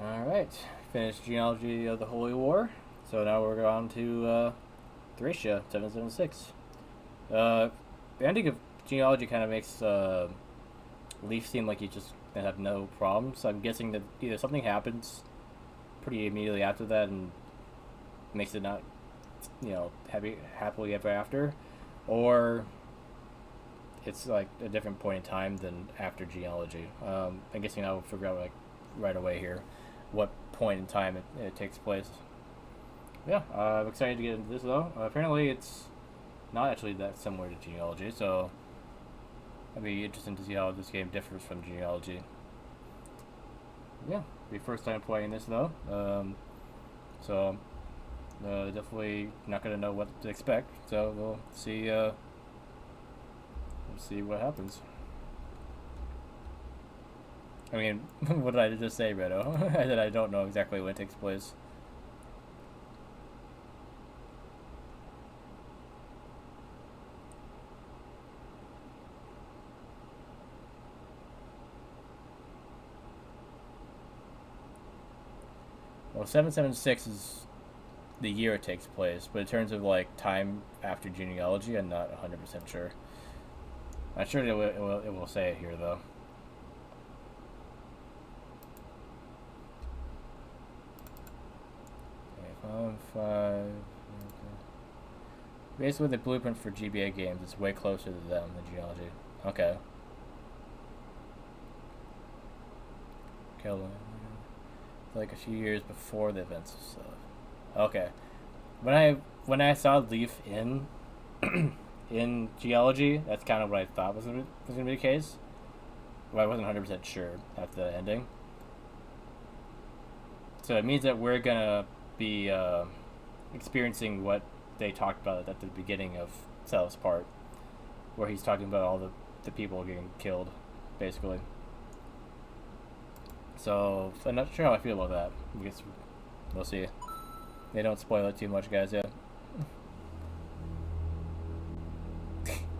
Alright, finished Genealogy of the Holy War. So now we're on to Thracia 776. The ending of Genealogy kind of makes Leif seem like he's just gonna have no problems. So I'm guessing that either something happens pretty immediately after that and makes it not, happily ever after, or it's like a different point in time than after Genealogy. I'm guessing I'll figure out like right away here what point in time it takes place. Yeah, I'm excited to get into this though. Apparently, it's not actually that similar to Genealogy, so it'll be interesting to see how this game differs from Genealogy. Yeah, be first time playing this though, so definitely not gonna know what to expect. So we'll see. We'll see what happens. I mean, what did I just say, Redo? I said I don't know exactly when it takes place. Well, 776 is the year it takes place, but in terms of like time after Genealogy, I'm not 100% sure. I'm sure it will say it here though. Five. Basically, the blueprint for GBA games is way closer to them than Genealogy. Okay. Killed like a few years before the events of stuff. Okay. When I saw Leif in in Geology, that's kind of what I thought was gonna be the case. But I wasn't 100% sure after the ending. So it means that we're gonna be experiencing what they talked about at the beginning of Seliph's part, where he's talking about all the people getting killed, basically. So I'm not sure how I feel about that. I guess we'll see. They don't spoil it too much, guys. Yet.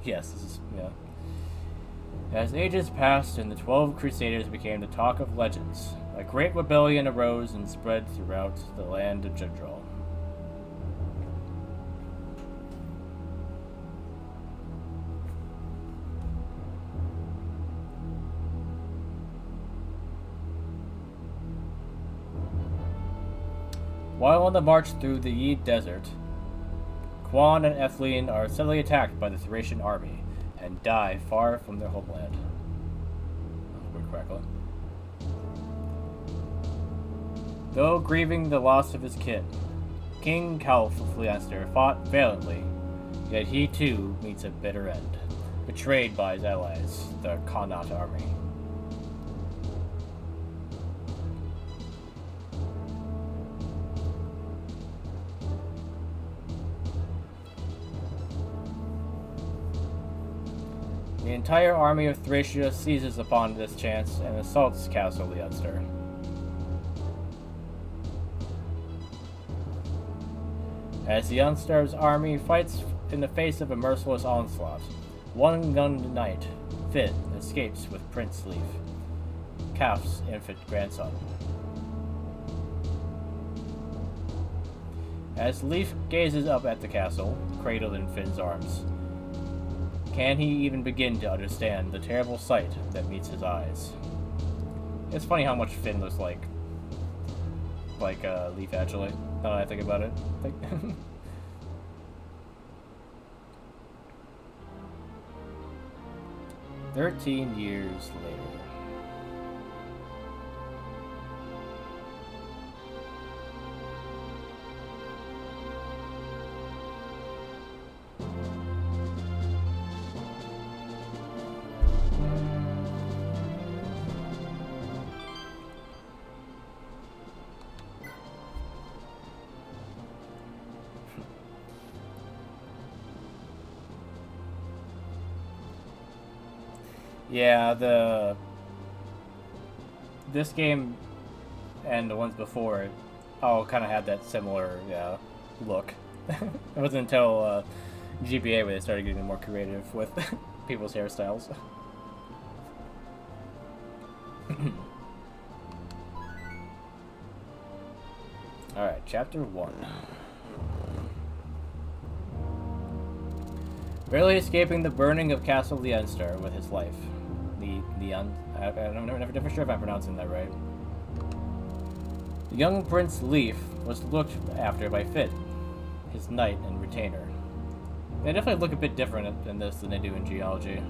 Yes, this is yeah. As ages passed and the 12 Crusaders became the talk of legends, a great rebellion arose and spread throughout the land of Judral. While on the march through the Yid Desert, Quan and Etheline are suddenly attacked by the Thracian army and die far from their homeland. Oh, we're crackling. Though grieving the loss of his kin, King Caliph of Leicester fought valiantly, yet he too meets a bitter end, betrayed by his allies, the Connaught army. The entire army of Thracia seizes upon this chance and assaults Castle Leicester. As the Unstar's army fights in the face of a merciless onslaught, one-gunned knight, Finn, escapes with Prince Leif, Calf's infant grandson. As Leif gazes up at the castle, cradled in Finn's arms, can he even begin to understand the terrible sight that meets his eyes? It's funny how much Finn looks like Leif, actually, now that I think about it. 13 years later. Yeah, this game and the ones before it all kind of had that similar look. It wasn't until GBA where they started getting more creative with people's hairstyles. Alright, chapter 1. Barely escaping the burning of Castle Leinster with his life. I'm never sure if I'm pronouncing that right. The young Prince Leif was looked after by Finn, his knight and retainer. They definitely look a bit different in this than they do in Geology.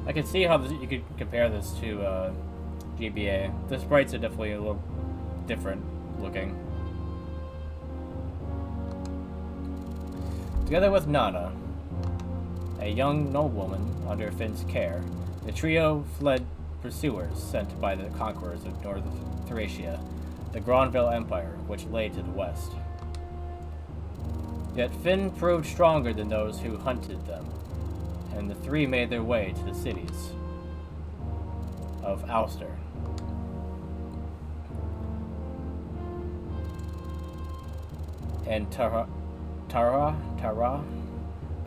I can see how you could compare this to GBA. The sprites are definitely a little different looking. Together with Nana, a young nobleman under Finn's care, the trio fled pursuers sent by the conquerors of North Thracia, the Gronville Empire, which lay to the west. Yet Finn proved stronger than those who hunted them, and the three made their way to the cities of Ulster. And Tara,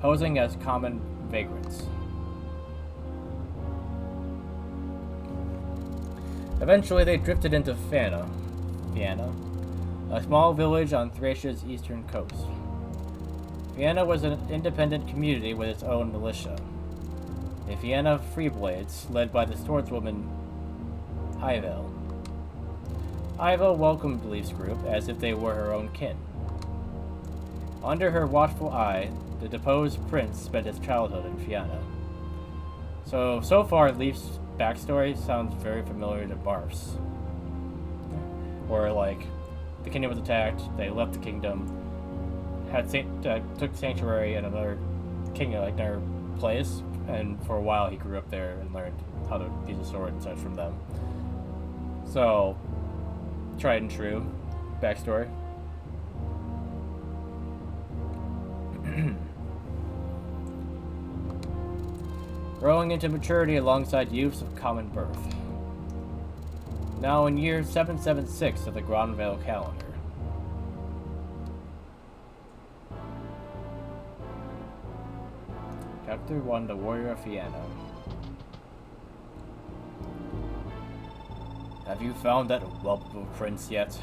posing as common vagrants. Eventually, they drifted into Fianna, a small village on Thracia's eastern coast. Fianna was an independent community with its own militia. The Fianna Freeblades, led by the swordswoman Ivel. Ivel welcomed Leif's group as if they were her own kin. Under her watchful eye, the deposed prince spent his childhood in Fianna. So far, Leif's backstory sounds very familiar to Barf's. Where, like, the kingdom was attacked, they left the kingdom, took sanctuary in another kingdom, like another place, and for a while he grew up there and learned how to use a sword and such from them. So, tried and true backstory. Growing into maturity alongside youths of common birth. Now in year 776 of the Gronville calendar. Chapter 1, The Warrior of Fianna. Have you found that whelp of a prince yet?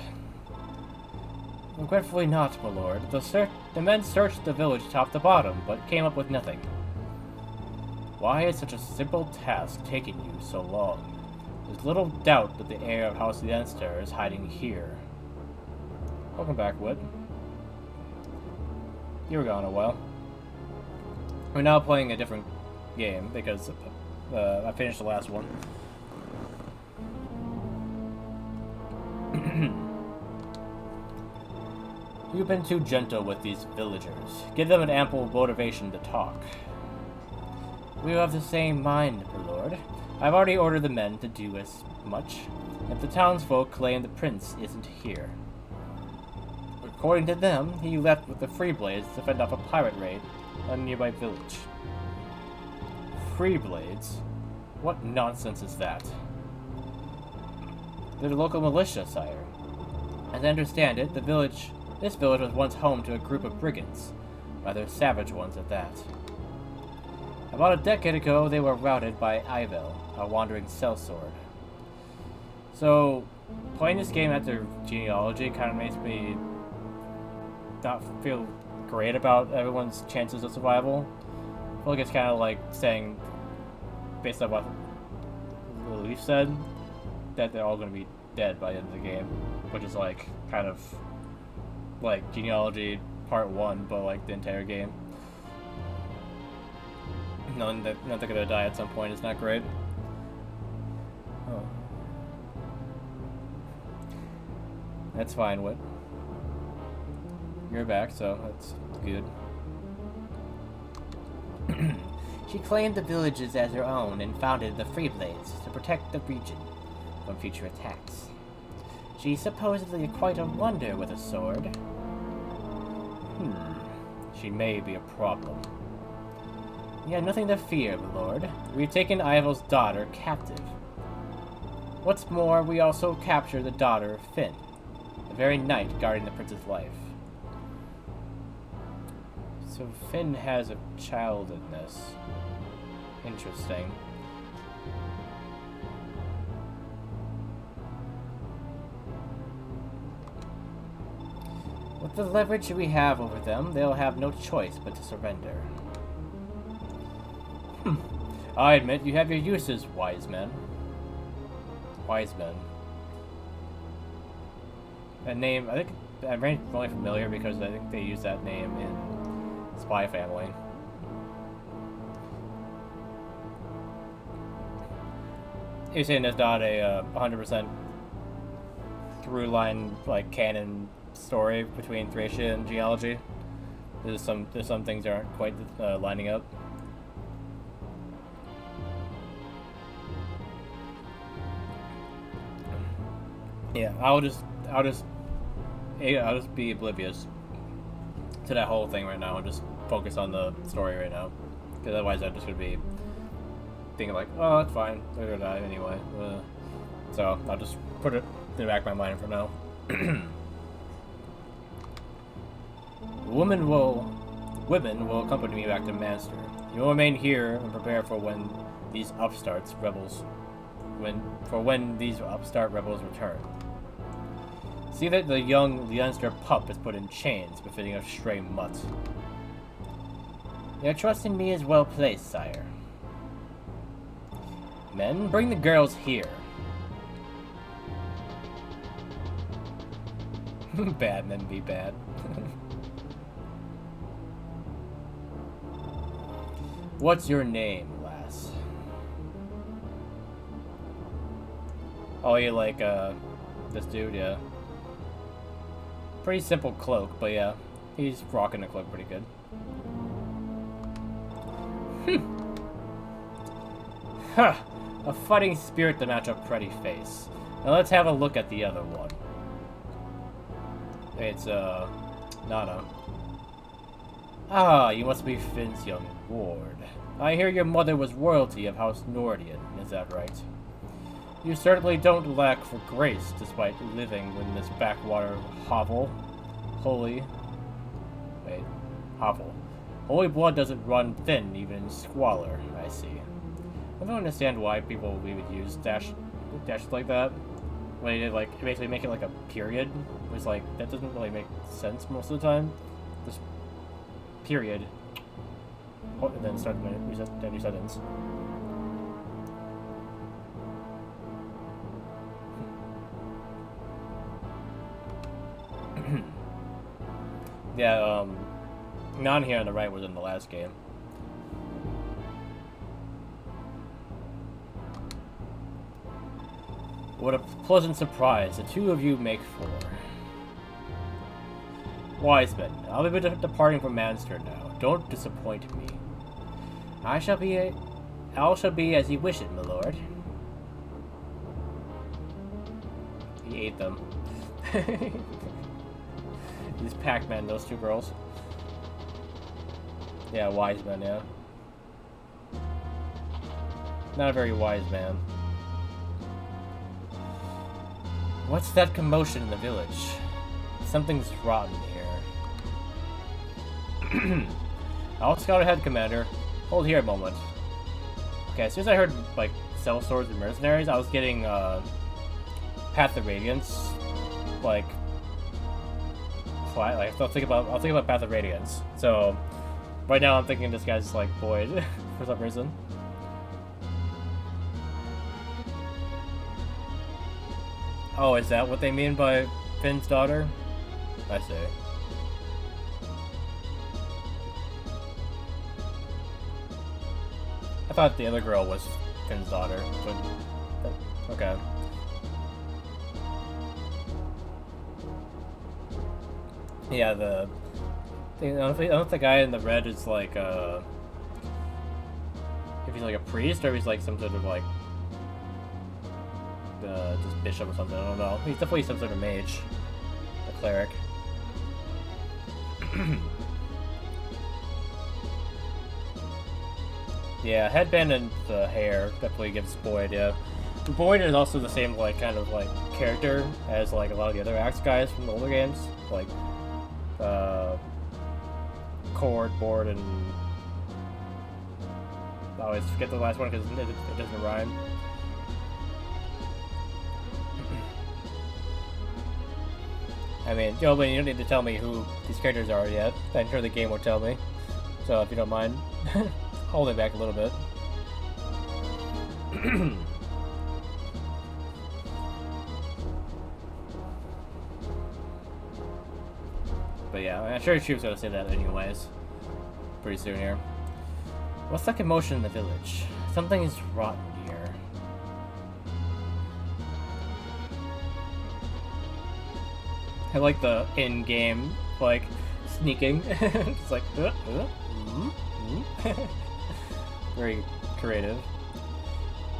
Regretfully not, my lord. The men searched the village top to bottom, but came up with nothing. Why is such a simple task taking you so long? There's little doubt that the heir of House Leinster is hiding here. Welcome back, Wit. You were gone a while. We're now playing a different game because I finished the last one. You've been too gentle with these villagers. Give them an ample motivation to talk. We have the same mind, my lord. I've already ordered the men to do as much. If the townsfolk claim the prince isn't here. According to them, he left with the Freeblades to fend off a pirate raid on a nearby village. Freeblades? What nonsense is that? They're the local militia, sire. As I understand it, this village was once home to a group of brigands, rather savage ones at that. About a decade ago, they were routed by Ivel, a wandering sellsword. So, playing this game after Genealogy kind of makes me not feel great about everyone's chances of survival. I feel like it's kind of like saying, based on what Leif said, that they're all going to be dead by the end of the game, which is like kind of like Genealogy Part 1, but like the entire game. Knowing that they're gonna die at some point is not great. Oh. That's fine, Wit. You're back, so that's good. She claimed the villages as her own and founded the Freeblades to protect the region from future attacks. She's supposedly quite a wonder with a sword. She may be a problem. You have nothing to fear, my lord. We've taken Ivel's daughter captive. What's more, we also captured the daughter of Finn, the very knight guarding the prince's life. So Finn has a child in this. Interesting. With the leverage we have over them, they'll have no choice but to surrender. I admit you have your uses, wise men. Wise men. That name, I think I'm only familiar because I think they use that name in Spy Family. You're saying there's not a 100% through line, like, canon story between Thracia and genealogy? There's some things that aren't quite lining up. Yeah, I'll just be oblivious to that whole thing right now and just focus on the story right now, because otherwise I'm just gonna be thinking like, oh, it's fine, they're gonna die anyway. So I'll just put it in the back of my mind for now. Women will accompany me back to Manster. You will remain here and prepare for when these upstart rebels return. See that the young Leinster pup is put in chains, befitting a stray mutt. Your trust in me is well placed, sire. Men, bring the girls here. Bad men be bad. What's your name, lass? Oh, you like, this dude, yeah. Pretty simple cloak, but yeah, he's rocking the cloak pretty good. Huh, a fighting spirit to match a pretty face. Now let's have a look at the other one. It's, Nana. Ah, you must be Finn's young ward. I hear your mother was royalty of House Nordian, is that right? You certainly don't lack for grace, despite living in this backwater hovel. Holy blood doesn't run thin, even in squalor, I see. I don't understand why people would use dashes like that. When they like basically make it like a period. It was like, that doesn't really make sense most of the time. Just period. Oh, and then start the new sentence. Yeah, Nan here on the right was in the last game. What a pleasant surprise the two of you make for. Wise men, I'll be departing from Manster now. Don't disappoint me. All shall be as you wish it, my lord. He ate them. These Pac-Man, those two girls. Yeah, wise man, yeah. Not a very wise man. What's that commotion in the village? Something's rotten here. I'll scout ahead, Commander. Hold here a moment. Okay, as soon as I heard, like, cell swords and mercenaries, I was getting, Path of Radiance. Like, I'll think about Path of Radiance. So, right now I'm thinking this guy's, like, Boyd, for some reason. Oh, is that what they mean by Finn's daughter? I see. I thought the other girl was Finn's daughter, but okay. Yeah, I don't know if the guy in the red is like if he's like a priest or if he's like some sort of like just bishop or something. I don't know. He's definitely some sort of mage, a cleric. Yeah, headband and the hair definitely gives Boyd. Yeah, Boyd is also the same like kind of like character as like a lot of the other Axe guys from the older games, like Cord, Board, and I always forget the last one because it doesn't rhyme. I mean, you don't need to tell me who these characters are yet. I'm sure the game will tell me. So if you don't mind, holding back a little bit. But yeah, I'm sure she was gonna say that anyways. Pretty soon here. What's that commotion in the village? Something is rotten here. I like the in-game, like, sneaking. It's like, very creative.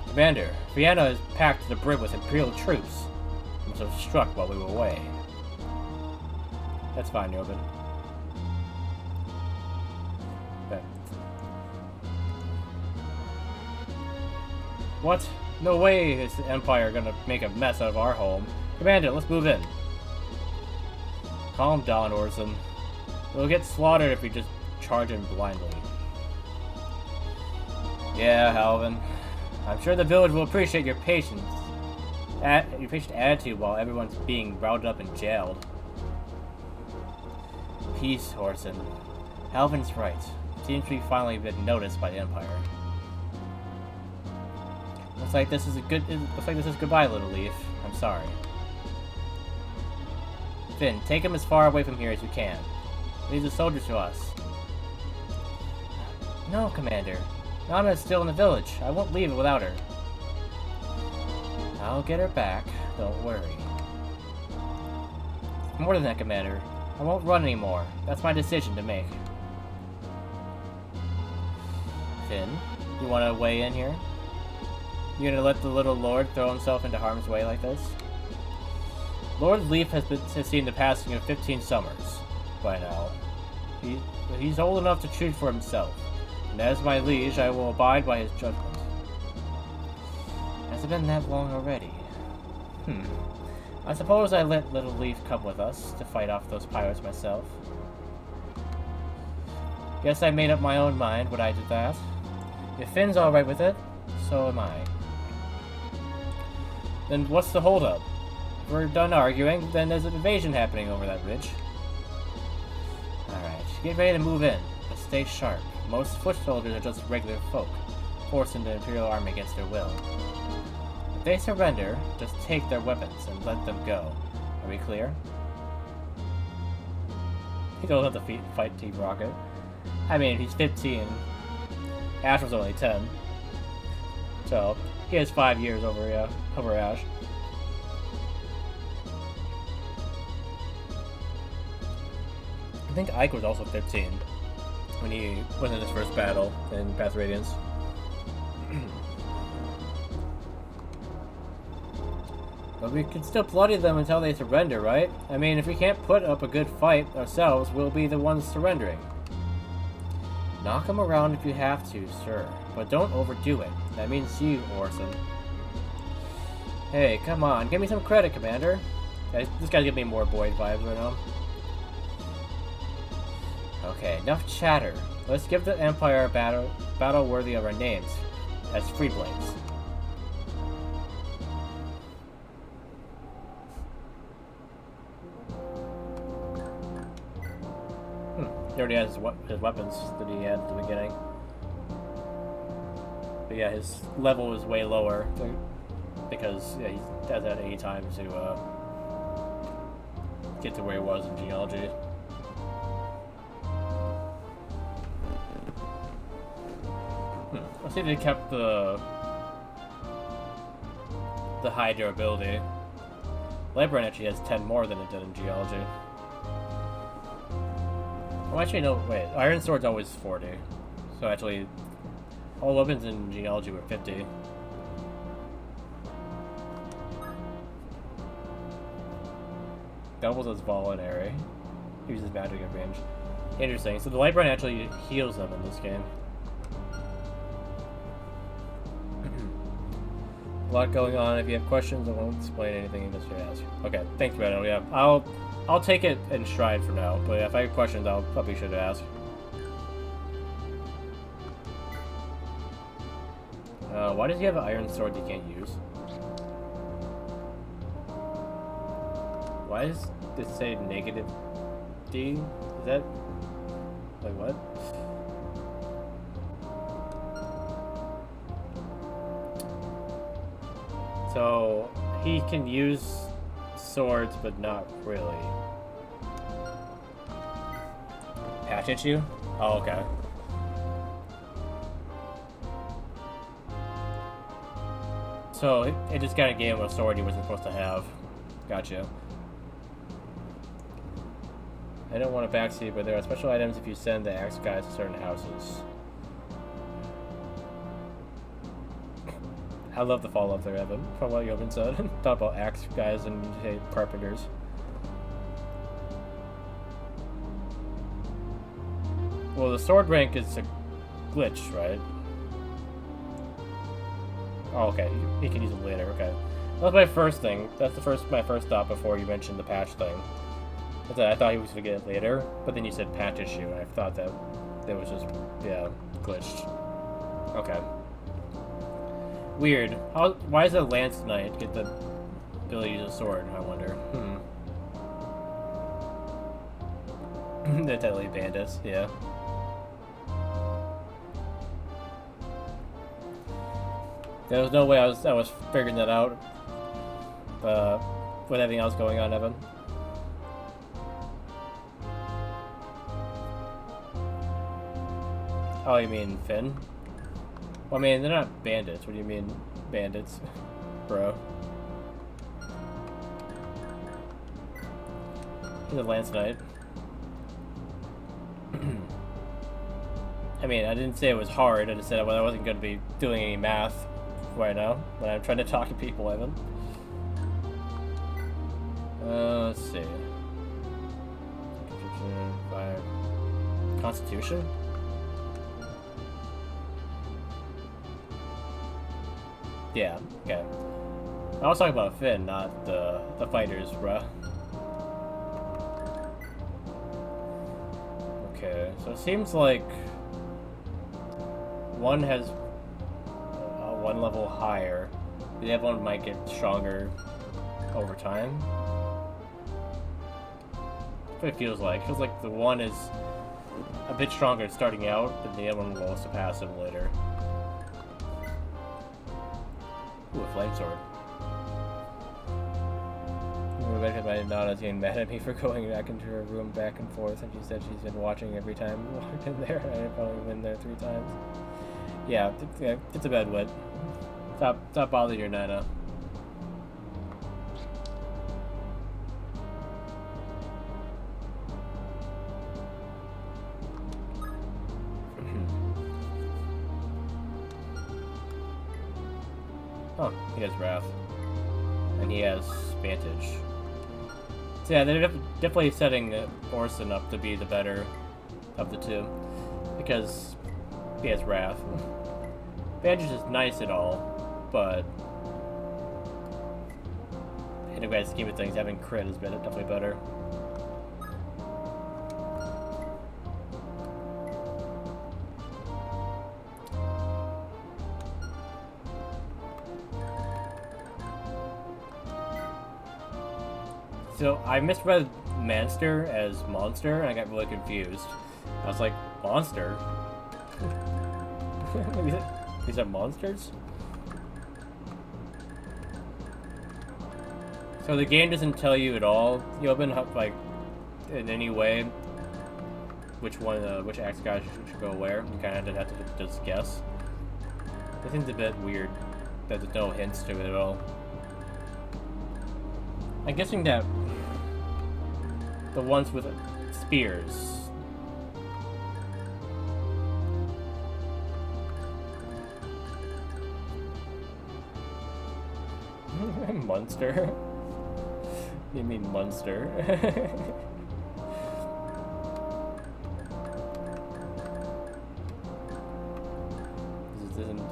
Commander, Vienna is packed to the brim with Imperial troops. Must have struck while we were away. That's fine, Yobin. Okay. What? No way is the Empire gonna make a mess out of our home. Commander, let's move in. Calm down, Orson. We'll get slaughtered if we just charge in blindly. Yeah, Halvin. I'm sure the village will appreciate your patience. Your patient attitude while everyone's being rounded up and jailed. Peace, Orson. Halvin's right. Seems we've finally been noticed by the Empire. Looks like this is goodbye, little Leif. I'm sorry. Finn, take him as far away from here as you can. Leave the soldiers to us. No, Commander. Nana is still in the village. I won't leave without her. I'll get her back. Don't worry. More than that, Commander. I won't run anymore. That's my decision to make. Finn, you want to weigh in here? You gonna let the little lord throw himself into harm's way like this? Lord Leif has seen the passing of 15 summers by now. He's old enough to choose for himself, and as my liege, I will abide by his judgment. Has it been that long already? I suppose I let little Leif come with us to fight off those pirates myself. Guess I made up my own mind when I did that. If Finn's alright with it, so am I. Then what's the holdup? If we're done arguing, then there's an invasion happening over that ridge. Alright, get ready to move in, but stay sharp. Most foot soldiers are just regular folk, forced into the Imperial Army against their will. If they surrender, just take their weapons and let them go. Are we clear? He goes have to fight Team Rocket. I mean, he's 15. Ash was only 10. So, he has 5 years over Ash. I think Ike was also 15 when he was in his first battle in Path Radiance. But we can still bloody them until they surrender, right? I mean, if we can't put up a good fight ourselves, we'll be the ones surrendering. Knock them around if you have to, sir. But don't overdo it. That means you, Orson. Hey, come on. Give me some credit, Commander. This guy's giving me more Boyd vibes right now. Okay, enough chatter. Let's give the Empire a battle worthy of our names as Freeblades. He already has his weapons that he had at the beginning. But yeah, his level is way lower because yeah, he does that 80 times to get to where he was in genealogy. Let's see if they kept the high durability. Librarian actually has 10 more than it did in geology. Oh, actually, no, wait. Iron Sword's always 40. So actually, all weapons in genealogy were 50. Doubles as voluntary. Uses magic at range. Interesting. So the Librarian actually heals them in this game. A lot going on. If you have questions, I won't explain anything unless you ask. Okay, thanks, Brad. Yeah, I'll take it in stride for now. But if I have questions, I'll probably should ask. Why does he have an iron sword he can't use? Why does this say negative D? Is that... Like, what? So, he can use swords, but not really. Patch at you? Oh, okay. So, it just kind of gave him a sword he wasn't supposed to have. Gotcha. I don't want to backseat, but there are special items if you send the axe guys to certain houses. I love the follow-up there, Evan, from what Yobin said. Talk about axe guys and, hey, carpenters. Well, the sword rank is a glitch, right? Oh, okay. He can use it later. Okay, that was my first thing. That's my first thought before you mentioned the patch thing. I thought he was gonna get it later, but then you said patch issue, and I thought that it was just glitched. Okay. Weird. Why does a Lance Knight get the ability to use a sword? I wonder. The Deadly Bandits. Yeah. There was no way I was figuring that out with everything else going on, Evan. Oh, you mean Finn? Well, I mean, they're not bandits. What do you mean, bandits? Bro. He's a Lance Knight. I mean, I didn't say it was hard. I just said I wasn't going to be doing any math right now when I'm trying to talk to people, Evan. Let's see. Constitution? Yeah, okay. I was talking about Finn, not the fighters, bruh. Okay, so it seems like one has one level higher. The other one might get stronger over time. That's what it feels like. It feels like the one is a bit stronger starting out, but the other one will surpass him later. Ooh, a flame sword. Rebecca might not have getting mad at me for going back into her room back and forth, and she said she's been watching every time we walked in there. I've probably been there 3 times. Yeah, it's a bad wit. Stop bothering your Nana. Oh, he has Wrath. And he has Vantage. So yeah, they're definitely setting Orson up to be the better of the two. Because he has Wrath. Vantage is nice and all, but in the grand scheme of things, having crit is definitely better. So I misread Manster as Monster, and I got really confused. I was like, Monster? These are monsters? So the game doesn't tell you at all, Yobin, like, in any way, which axe guy should go where. You kind of have to just guess. This seems a bit weird that there's no hints to it at all. I'm guessing that the ones with spears. Monster? You mean Munster?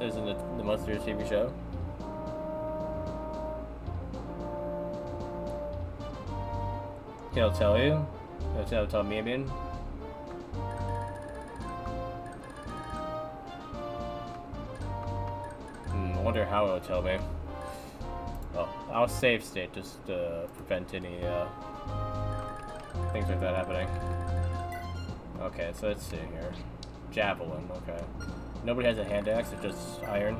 Isn't it the Munster TV show? He'll tell you? He'll tell me, I mean? I wonder how he'll tell me. Oh. I'll save state just to prevent any things like that happening. Okay, so let's see here. Javelin, okay. Nobody has a hand axe, it's just iron.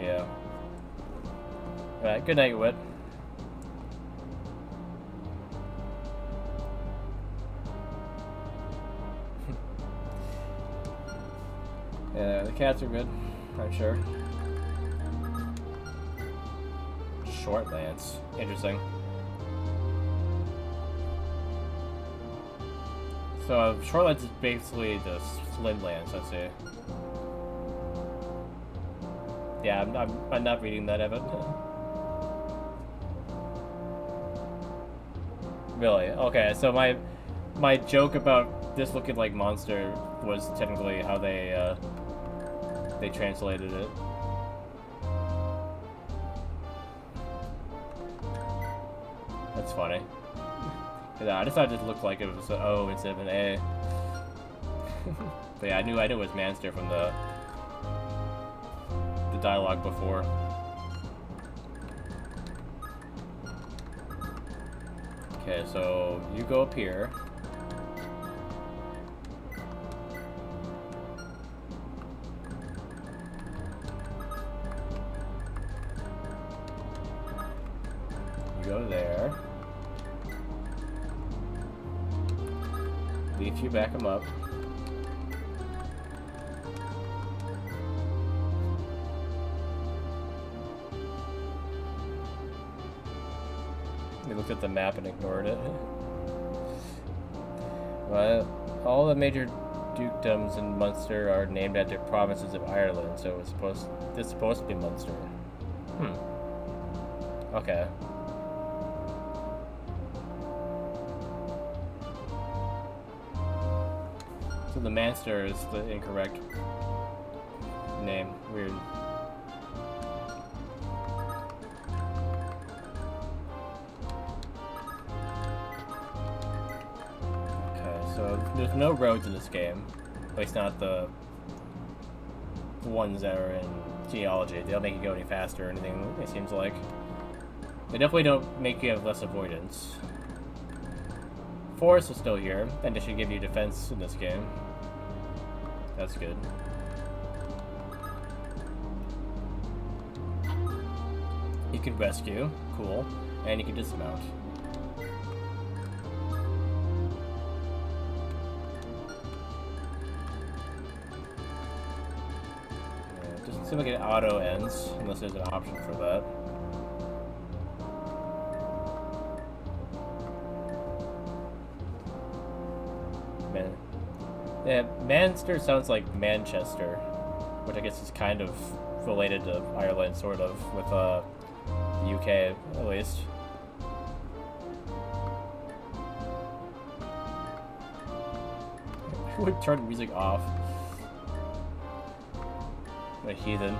Yeah. Alright, good night, Wit. Yeah, the cats are good, I'm sure. Short lance. Interesting. So, short lance is basically the slim lance, I'd say. Yeah, I'm not reading that, Evan. Really? Okay, so my joke about this looking like monster was technically how they translated it. That's funny. Yeah, I just thought it just looked like it was an O instead of an A. But yeah, I knew it was Manster from the dialogue before. Okay, so you go up here. You go there. Leif, you back him up. We looked at the map and ignored it. Well, all the major dukedoms in Munster are named after provinces of Ireland, so it's supposed to be Munster. Okay. So the Manster is the incorrect name. Weird. So there's no roads in this game, at least not the ones that are in genealogy. They don't make you go any faster or anything, it seems like. They definitely don't make you have less avoidance. Forests are still here, and they should give you defense in this game. That's good. You can rescue, cool, and you can dismount. Seems like it auto ends, unless there's an option for that. Man. Yeah, Manster sounds like Manchester, which I guess is kind of related to Ireland, sort of, with the UK, at least. Who would turn the music off? A heathen.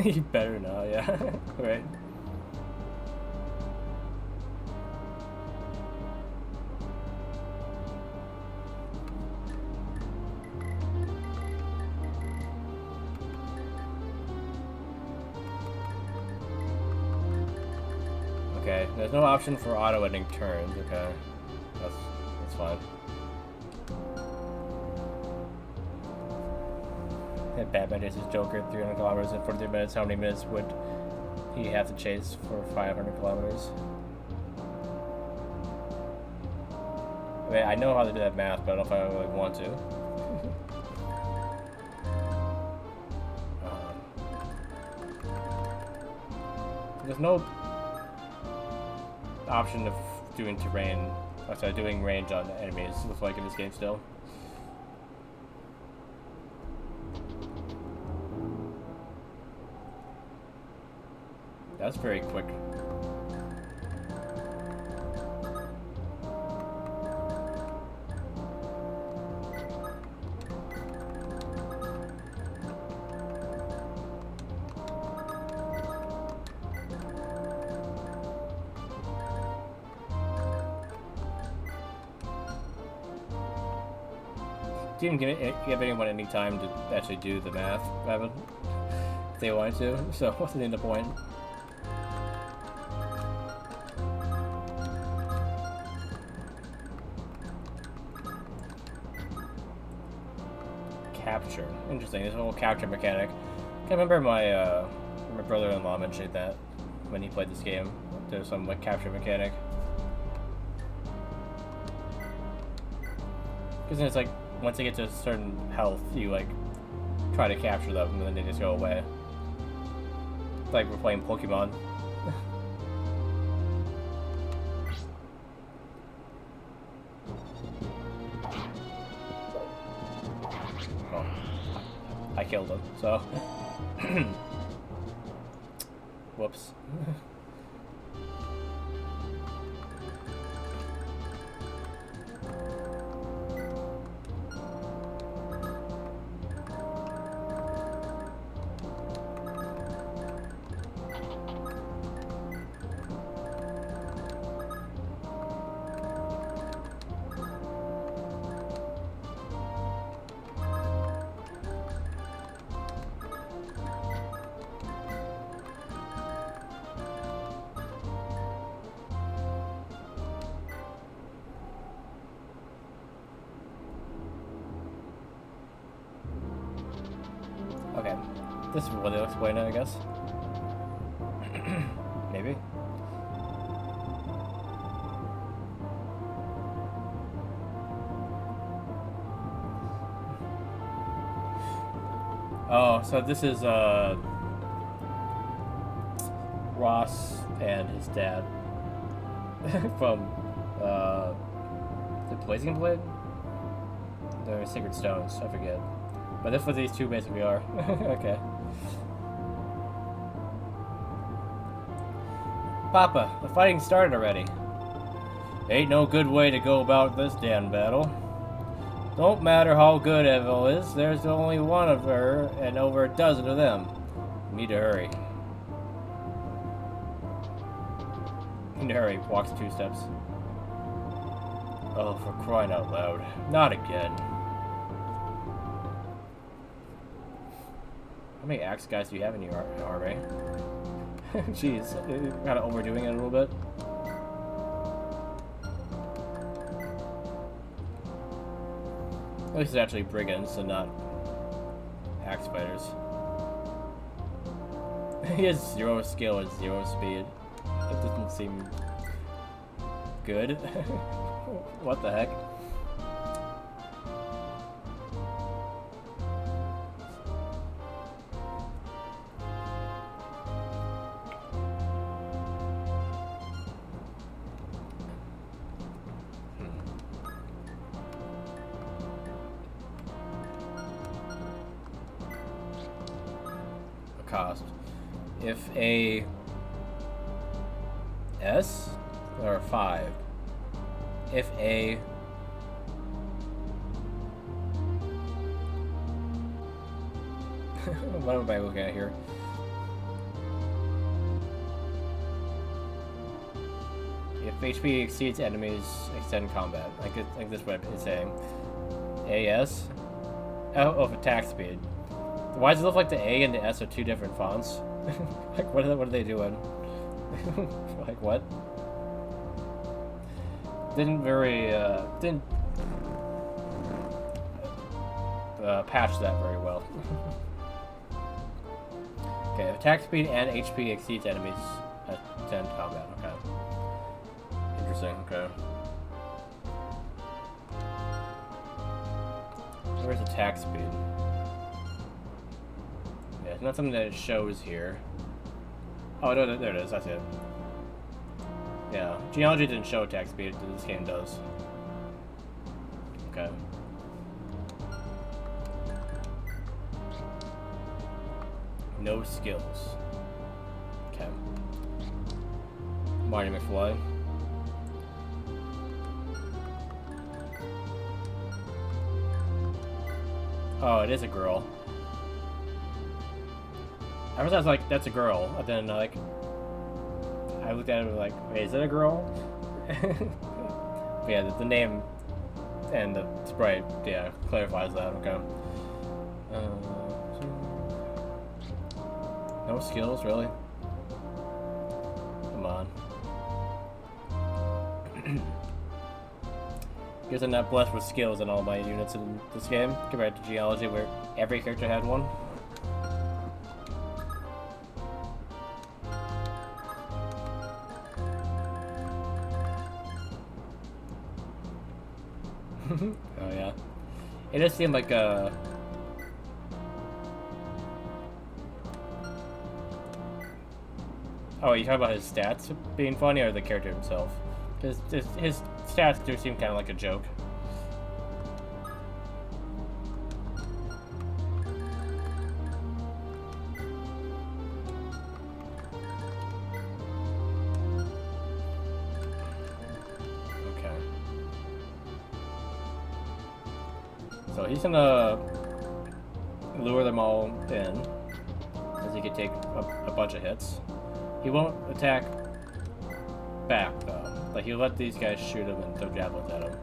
You better not, yeah. Right. Okay, there's no option for auto-ending turns, okay. That's fine. If Batman chases Joker 300 kilometers in 43 minutes, how many minutes would he have to chase for 500 kilometers? I mean, I know how to do that math, but I don't know if I really want to. There's no option of doing terrain, doing range on enemies, looks like in this game still. That's very quick. to even give anyone any time to actually do the math, if they wanted to. So what's the point? Capture. Interesting. This whole capture mechanic. I remember my brother-in-law mentioned that when he played this game. There's some like capture mechanic. Because then it's like once they get to a certain health, you like try to capture them and then they just go away. It's like we're playing Pokemon. Oh, I killed him, so. Whoops. Okay, this is what it looks like now, I guess. Maybe. Oh, so this is Ross and his dad from the Blazing Blade? The Sacred Stones, I forget. But that's what these two basically are. Okay. Papa, the fighting started already. Ain't no good way to go about this damn battle. Don't matter how good Evil is, there's only one of her and over a dozen of them. Need to hurry. Need to hurry. Walks 2 steps. Oh, for crying out loud. Not again. How many axe guys do you have in your army? Jeez, kind of overdoing it a little bit. At least it's actually brigands and not axe fighters. He has 0 skill and 0 speed. That doesn't seem good. What the heck? Cost. If a S or 5. If a what am I looking at here? If HP exceeds enemies, extend combat. Like this is what it's saying. AS? Oh, of attack speed. Why does it look like the A and the S are 2 different fonts? Like, what are they doing? Like, what? Didn't patch that very well. Okay, attack speed and HP exceeds enemies at 10 combat. Okay. Interesting, okay. Where's attack speed? Yeah, it's not something that it shows here. Oh, no, there it is. That's it. Yeah, genealogy didn't show attack speed. This game does. Okay. No skills. Okay. Marty McFly. Oh, it is a girl. At first I was like, that's a girl. And then like, I looked at it and was like, wait, is it a girl? But yeah, the name and the sprite, yeah, clarifies that. Okay. No skills, really? Come on. Because I'm not blessed with skills in all my units in this game, compared to Geology, where every character had one. Oh yeah. It does seem like a... Oh, you talking about his stats being funny, or the character himself? His stats do seem kind of like a joke. Okay. So he's gonna lure them all in, as he could take a bunch of hits. He won't attack back, though. Like, he'll let these guys shoot him and throw javelins at him.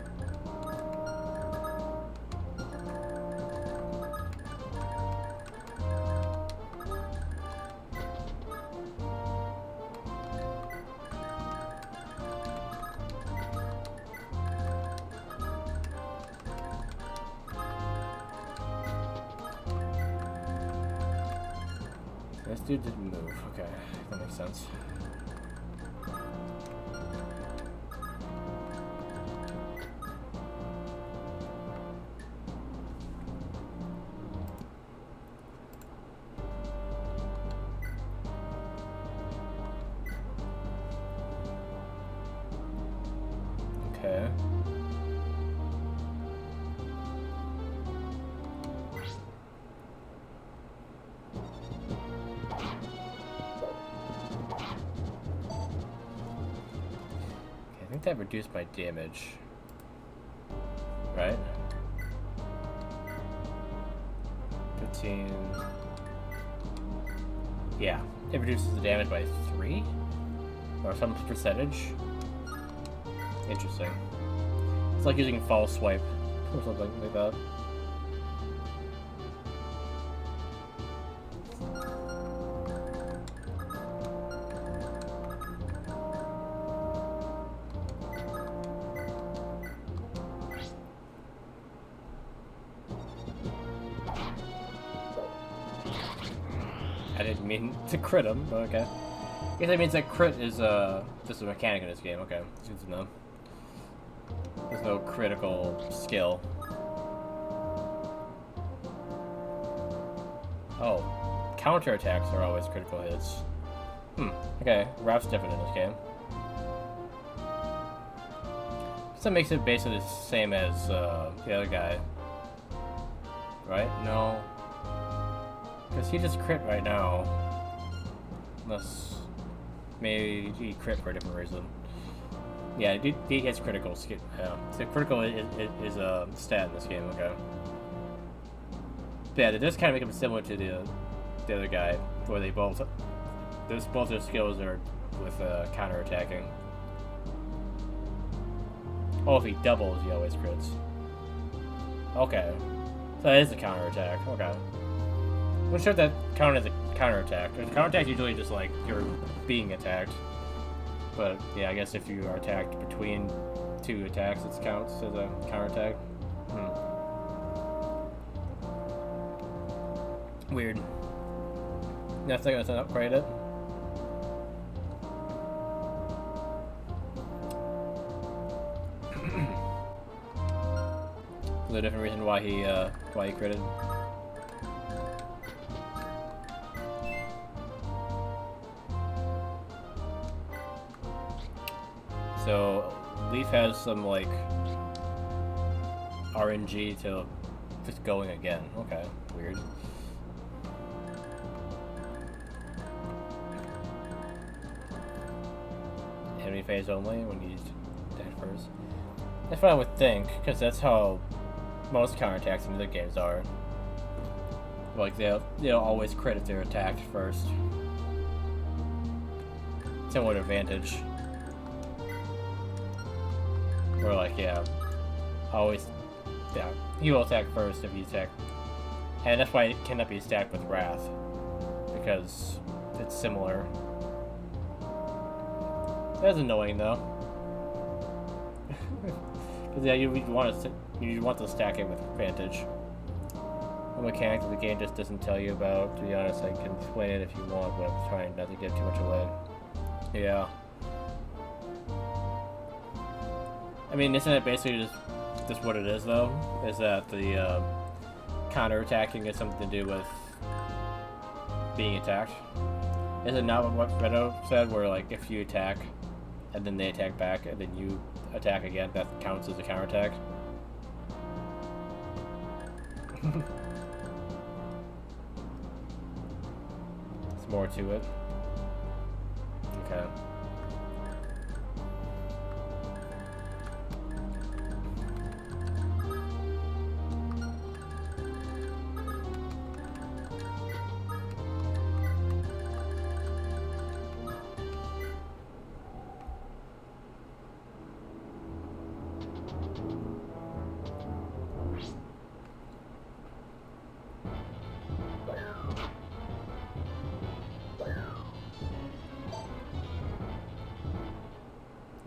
This dude didn't move. Okay, that makes sense. Okay. I think that reduced my damage. Right? 15. Yeah, it reduces the damage by 3? Or some percentage? Interesting. It's like using false swipe or something like that. I didn't mean to crit him, but okay. I guess that means that crit is just a mechanic in this game. Okay, it's good to know. There's no critical skill. Oh, counterattacks are always critical hits. Okay, Rap's different in this game. So that makes it basically the same as the other guy. Right? No. Because he just crit right now. Unless maybe he crit for a different reason. Yeah, he gets critical skill. Yeah. So critical is a stat in this game, okay. But yeah, it does kind of make him similar to the other guy, where they both their skills are with counter-attacking. Oh, if he doubles, he always crits. Okay. So that is a counter-attack, okay. I'm sure that counts as a counter-attack. The counter-attack is usually just like you're being attacked. But yeah, I guess if you are attacked between two attacks, it counts as a counterattack. Weird. Nothing that's not upgrade it. Is there a different reason why he critted? So, Leif has some, like, RNG to just going again. Okay, weird. Enemy phase only when you use dash first. That's what I would think, because that's how most counterattacks in other games are. Like, they'll always crit if they're attacked first. Similar to advantage. Or like, yeah, always, yeah, he will attack first if you attack. And that's why it cannot be stacked with Wrath, because it's similar. That's annoying though. Because yeah, you want to stack it with Vantage. A mechanic that the game just doesn't tell you about. To be honest, I can explain it if you want, but I'm trying not to give too much away. Yeah. I mean, isn't it basically just what it is though? Is that the counter-attacking is something to do with being attacked? Is it not what Redo said, where like if you attack and then they attack back and then you attack again, that counts as a counterattack? There's more to it. Okay.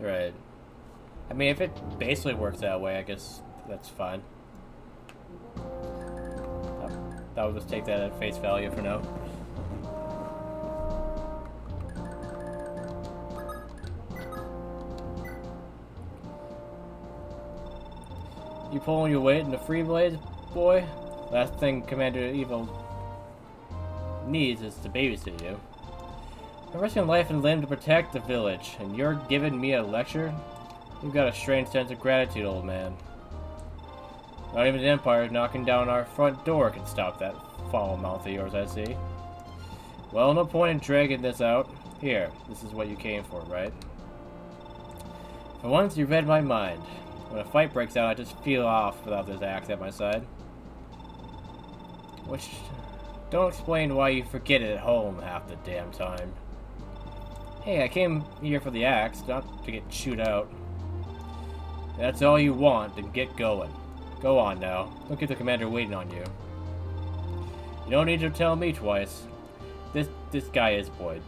Right. I mean, if it basically works that way, I guess that's fine. I'll just take that at face value for now. You pulling your weight in the free blades, boy? Last thing Commander Evil needs is to babysit you. I'm risking life and limb to protect the village, and you're giving me a lecture? You've got a strange sense of gratitude, old man. Not even the Empire knocking down our front door can stop that foul mouth of yours, I see. Well, no point in dragging this out. Here, this is what you came for, right? For once, you read my mind. When a fight breaks out, I just feel off without this axe at my side. Which... don't explain why you forget it at home half the damn time. Hey, I came here for the axe, not to get chewed out. If that's all you want, then get going. Go on now. Don't keep the commander waiting on you. You don't need to tell me twice. This guy is Boyd.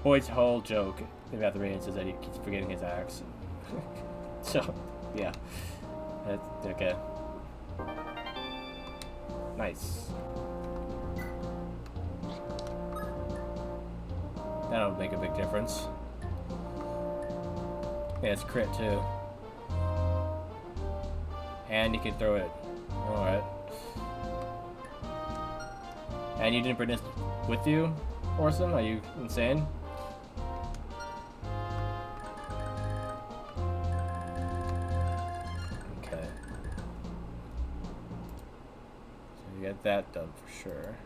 Boyd's whole joke about the Radiance is that he keeps forgetting his axe. So, yeah. That's okay. Nice. That'll make a big difference. Yeah, it's crit too. And you can throw it. Alright. And you didn't bring this with you, Orson? Are you insane? Okay. So you get that done for sure.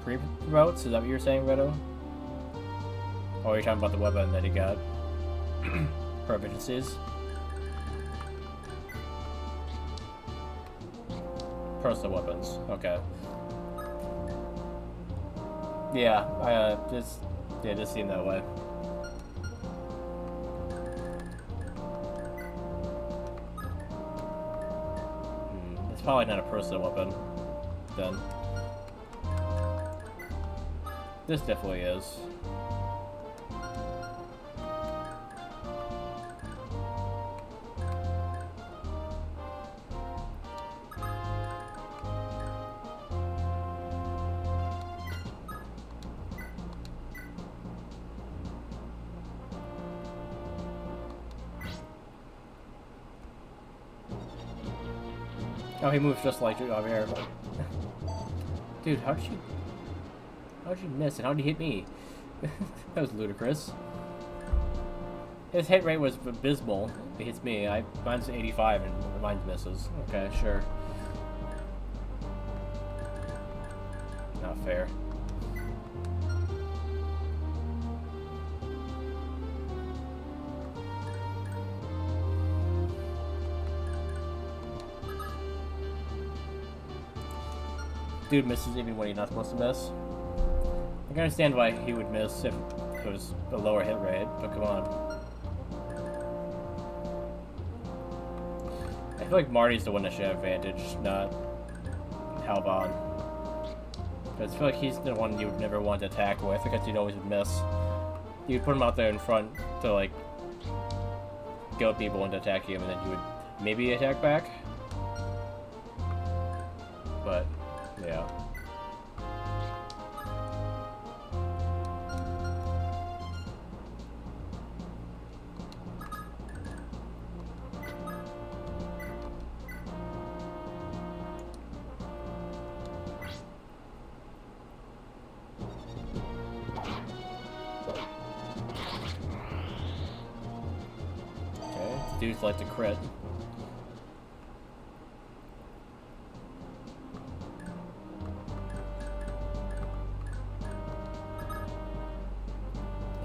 Pre-promotes? Is that what you're saying, Redo? Or are you talking about the weapon that he got? Proficiencies? Personal weapons. Okay. Yeah, I just seemed that way. It's probably not a personal weapon, then. This definitely is. Oh, he moves just like over here. Dude, how'd you miss and how'd you hit me? That was ludicrous. His hit rate was abysmal. He hits me. Mine's 85 and mine misses. Okay, sure. Not fair. dude misses even when he's not supposed to miss. I can understand why he would miss if it was a lower hit rate, but come on. I feel like Marty's the one that should have advantage, not Halvan. Because I feel like he's the one you would never want to attack with, because you'd always miss. You'd put him out there in front to, like, go people into attack him, and then you would maybe attack back. But, yeah. Dudes like to crit.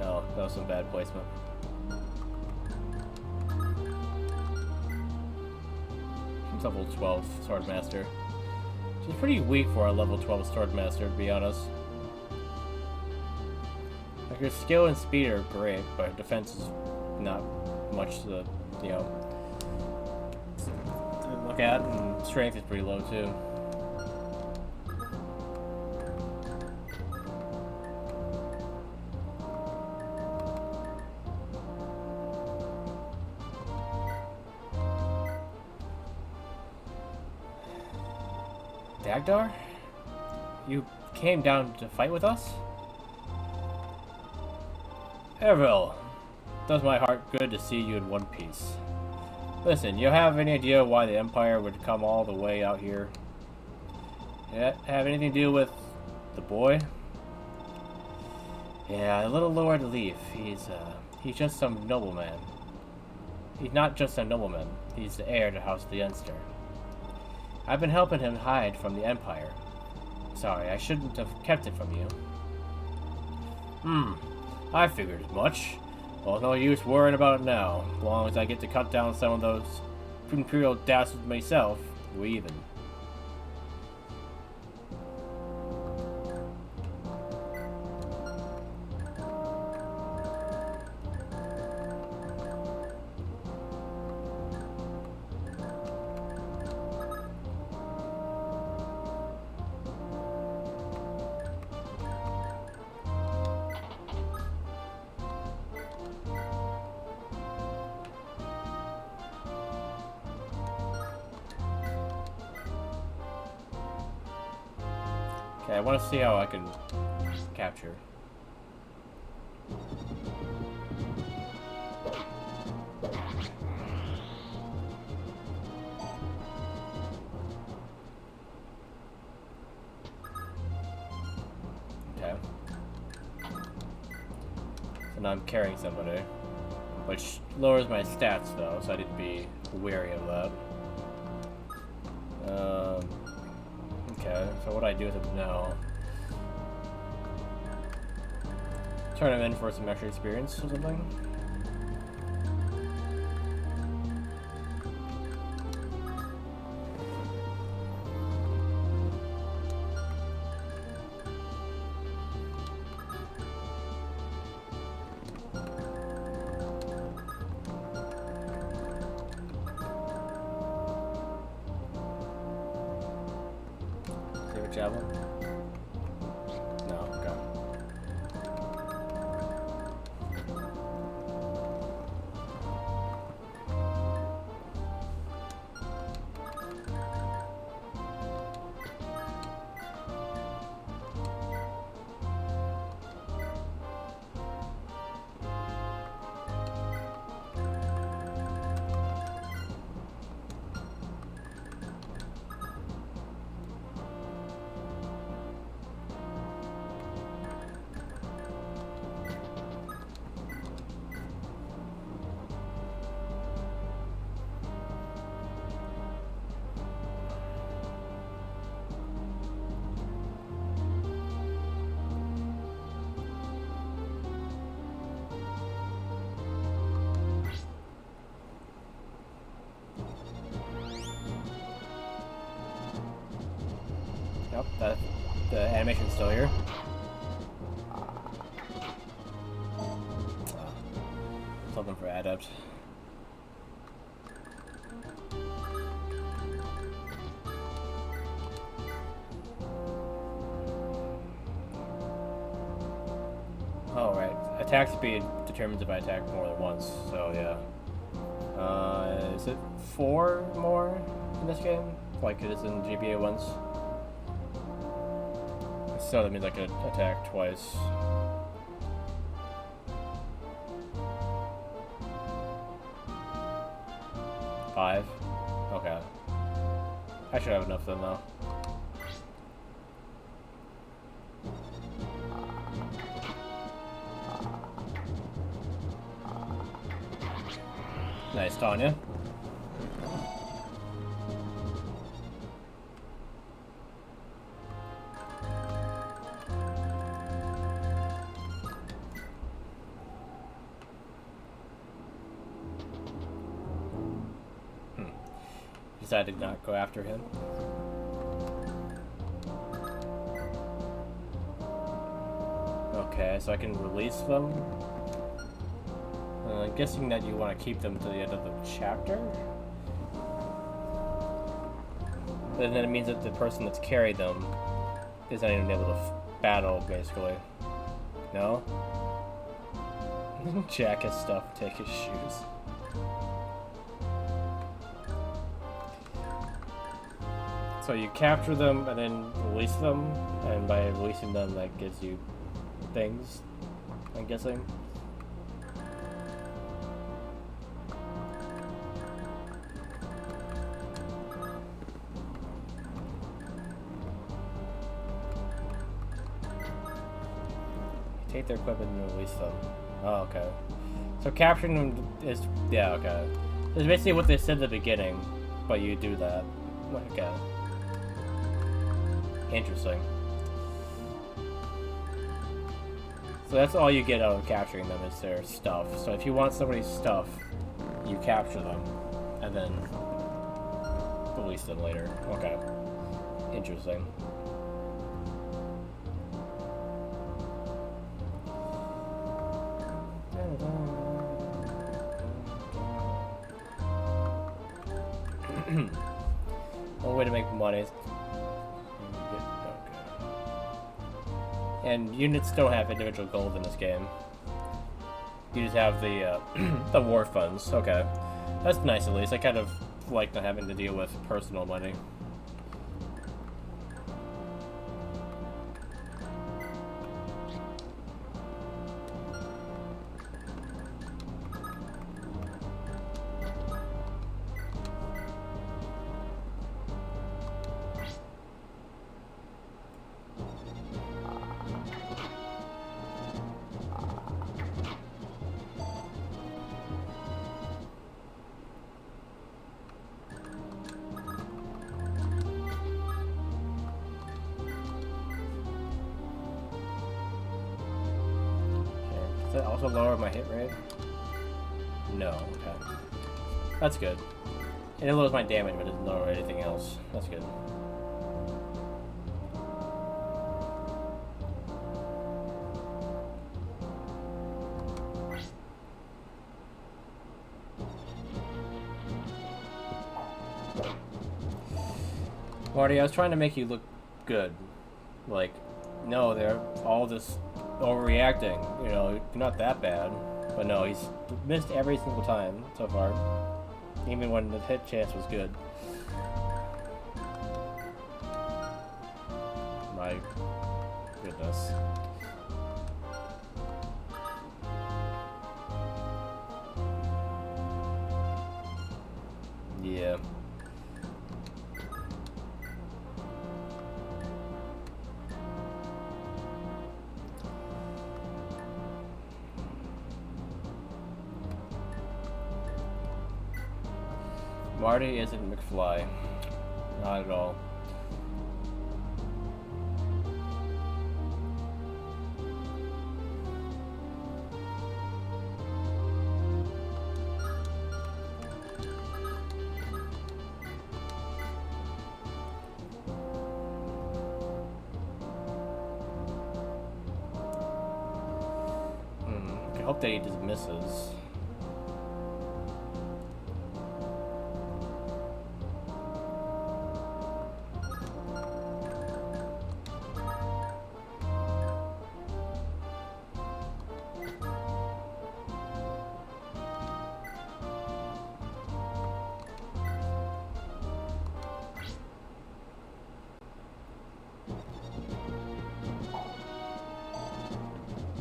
No, that was some bad placement. He's level 12 Swordmaster. She's pretty weak for a level 12 Swordmaster, to be honest. Like, her skill and speed are great, but her defense is not much to, you know, to look at, and strength is pretty low too. Dagdar? You came down to fight with us? Ervil, does my heart good to see you in one piece. Listen, you have any idea why the Empire would come all the way out here? Yeah, have anything to do with the boy? Yeah, the little Lord Leif. He's just some nobleman. He's not just a nobleman. He's the heir to House Leinster. I've been helping him hide from the Empire. Sorry, I shouldn't have kept it from you. I figured as much. Well, no use worrying about it now. As long as I get to cut down some of those Imperial dastards myself, we're even. Okay, I want to see how I can capture. Okay. So now I'm carrying somebody, which lowers my stats though, so I need to be wary of that. Okay, so what do I do with him now? Turn him in for some extra experience or something? Javelin? No, okay. That the animation's still here. Something for Adept. Oh, right. Attack speed determines if I attack more than once, so yeah. Is it 4 more in this game? Like it is in GBA once? So that means I could attack twice. Five? Okay. I should have enough then, though. Nice, Tanya. Decided to not go after him. Okay, so I can release them. I'm guessing that you want to keep them to the end of the chapter. But then it means that the person that's carried them is not even able to battle, basically. No? Jack his stuff, take his shoes. So you capture them and then release them, and by releasing them that gives you things, I'm guessing. Take their equipment and release them. Oh, okay. So capturing them is, yeah, okay. It's basically what they said at the beginning, but you do that. Okay. Interesting. So that's all you get out of capturing them is their stuff. So if you want somebody's stuff, you capture them, and then release them later. Okay. Interesting. One way to make money is... And units don't have individual gold in this game. You just have the the war funds. Okay, that's nice at least. I kind of like not having to deal with personal money. Does that also lower my hit rate? No, okay. That's good. It lowers my damage, but it doesn't lower anything else. That's good. Marty, I was trying to make you look good. Like, no, they're all just overreacting. You know, you're not that bad. But no, he's missed every single time so far. Even when the hit chance was good. My goodness. Yeah. Marty isn't McFly. Not at all. hope that he just misses.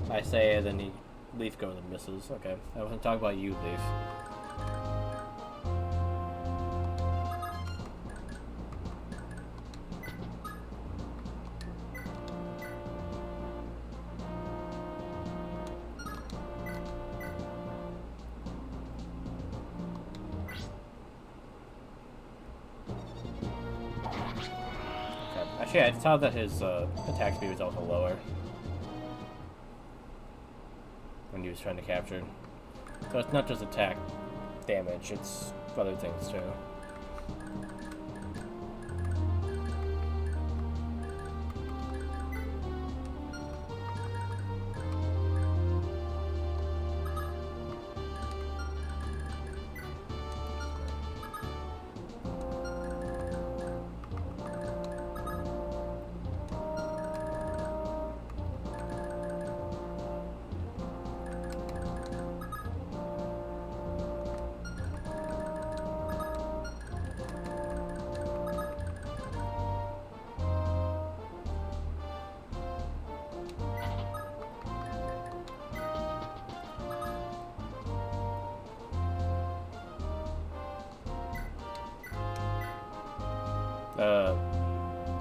I say it, and Leif goes and misses. Okay, I wasn't talking about you, Leif. Okay. Actually, I saw that his attack speed was also lower when he was trying to capture. So it's not just attack damage, it's other things too.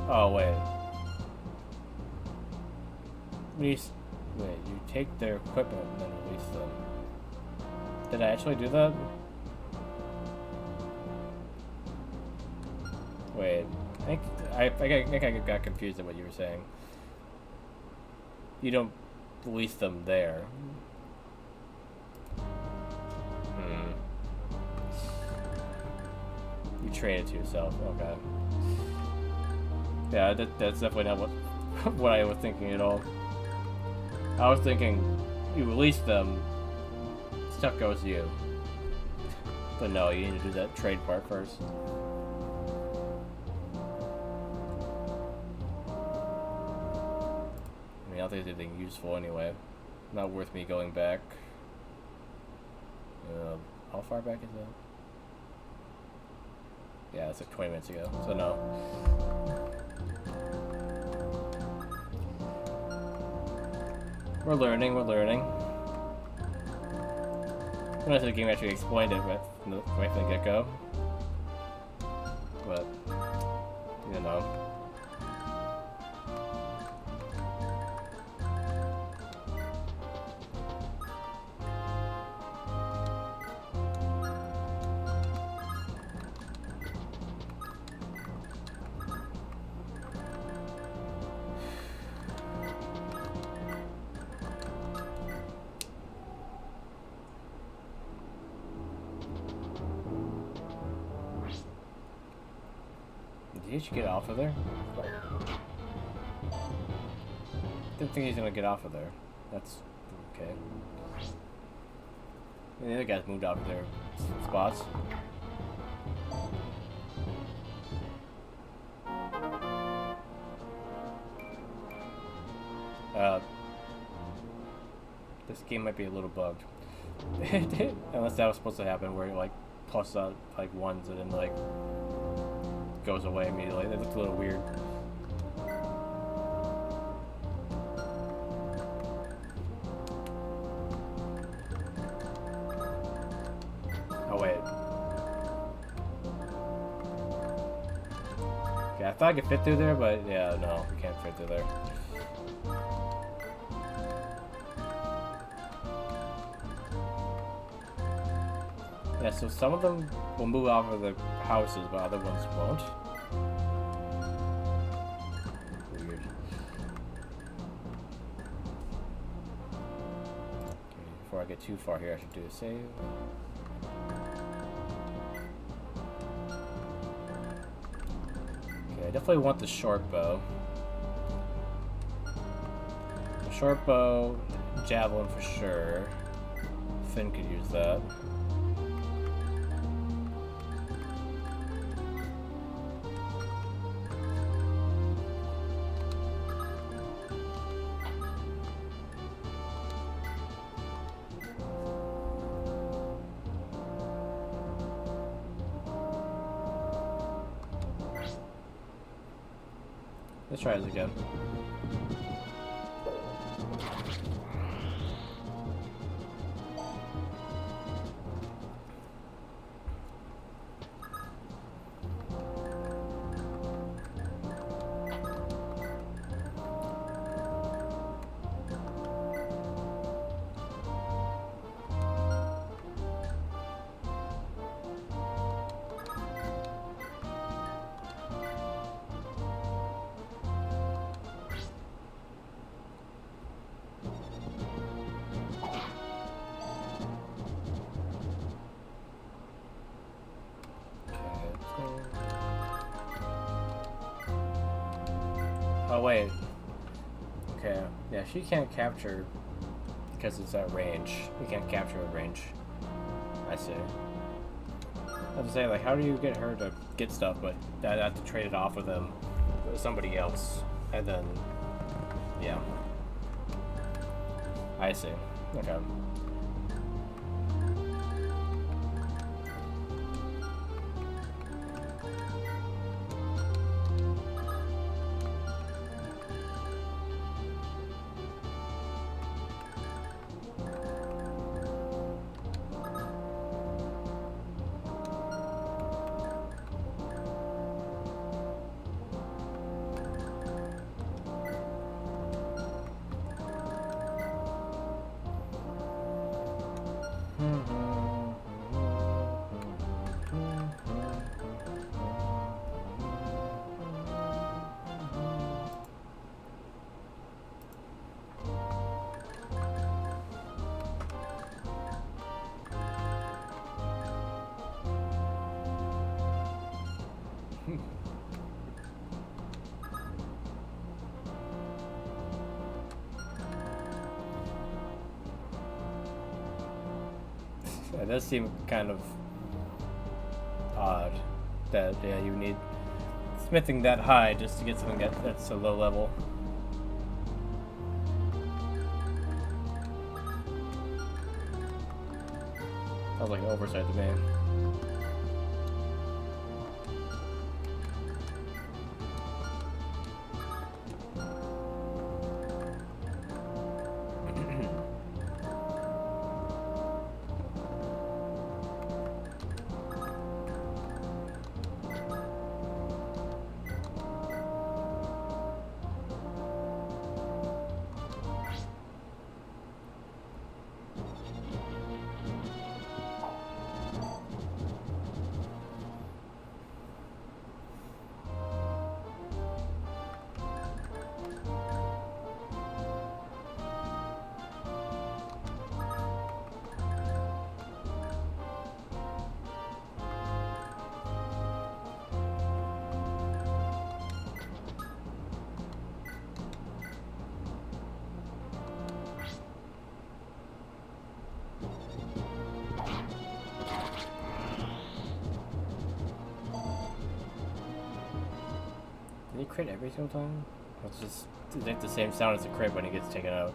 Oh wait. Wait, you take their equipment and then release them. Did I actually do that? Wait, I think I got confused at what you were saying. You don't release them there. You train it to yourself, okay. Yeah, that's definitely not what I was thinking at all. I was thinking, you release them, stuff goes to you. But no, you need to do that trade part first. I mean, I don't think it's anything useful anyway. Not worth me going back. How far back is that? Yeah, it's like 20 minutes ago, so no. We're learning. Unless the game actually explained it right from the get-go. But, you know. Did he get off of there? Didn't think he's gonna get off of there. That's okay. And the other guys moved off of their spots. This game might be a little bugged. Unless that was supposed to happen, where it like plus out like ones and then like goes away immediately. That looks a little weird. Oh wait. Okay, I thought I could fit through there, but yeah, no, we can't fit through there. Yeah, so some of them will move out of the houses, but other ones won't. Weird. Okay, before I get too far here, I should do a save. Okay, I definitely want the short bow. The short bow, javelin for sure. Finn could use that. Let's try this again. Oh wait. Okay. Yeah, she can't capture because it's at range. We can't capture at range. I see. I was saying, like, how do you get her to get stuff, but I have to trade it off with him, with somebody else, and then, yeah. I see. Okay. It does seem kind of odd that, yeah, you need smithing that high just to get something that's a low level. Sounds like an oversight to me. Did he crit every single time? Or it's just like the same sound as a crit when he gets taken out.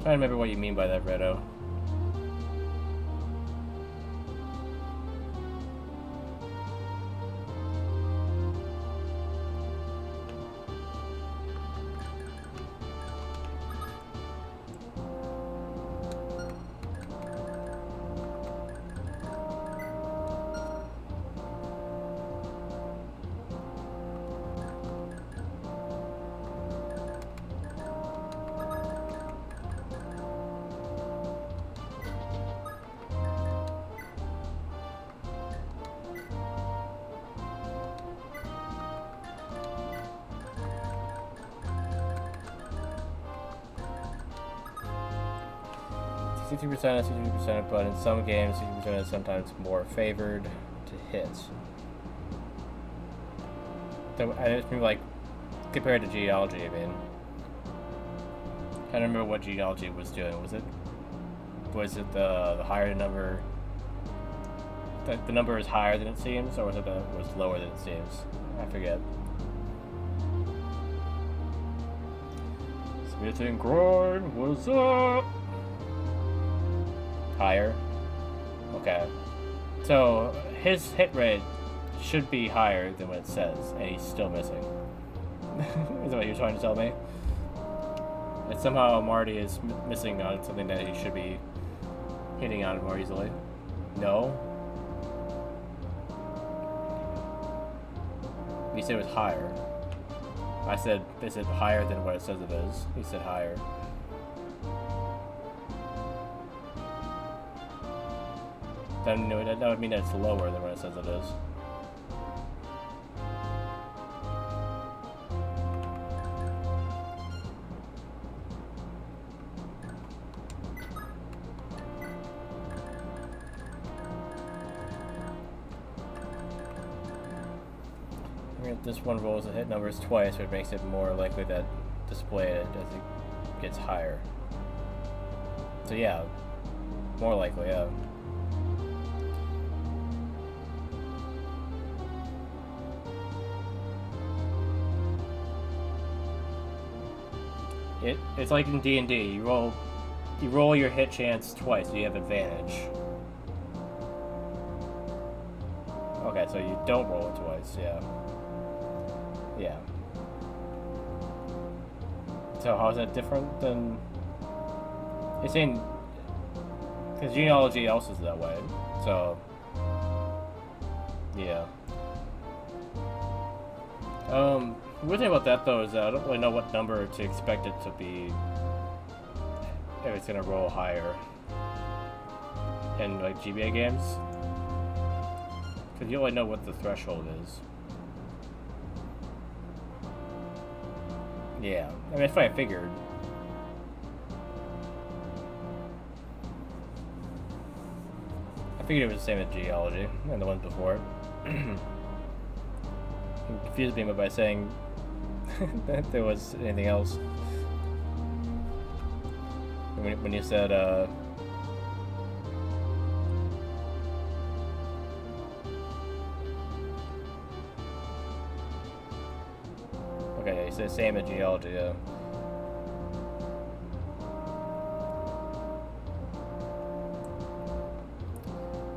Trying to remember what you mean by that, Redo. Sixty percent and 60%, but in some games, 60% is sometimes more favored to hit. So, and it's like compared to genealogy. I mean, I don't remember what genealogy was doing. Was it the higher number? The number is higher than it seems, or was it was lower than it seems? I forget. Smithing grind was up. Higher. Okay. So his hit rate should be higher than what it says, and he's still missing. Is that what you're trying to tell me? And somehow Marty is missing on something that he should be hitting on more easily. No. He said it was higher. I said, is it higher than what it says it is? He said higher. That would mean that it's lower than what it says it is. This one rolls the hit numbers twice, which makes it more likely that display it as it gets higher. So yeah, more likely, yeah. It's like in D&D. You roll your hit chance twice, so you have advantage. Okay, so you don't roll it twice, yeah. Yeah. So how is that different than... You're saying... Because genealogy also is that way, so... Yeah. The weird thing about that, though, is that I don't really know what number to expect it to be if it's gonna roll higher in, like, GBA games. Because you only know what the threshold is. Yeah, I mean, that's what I figured. I figured it was the same as geology and the ones before. You confused me by saying that there was anything else. When you said, okay, you said same as geology, yeah.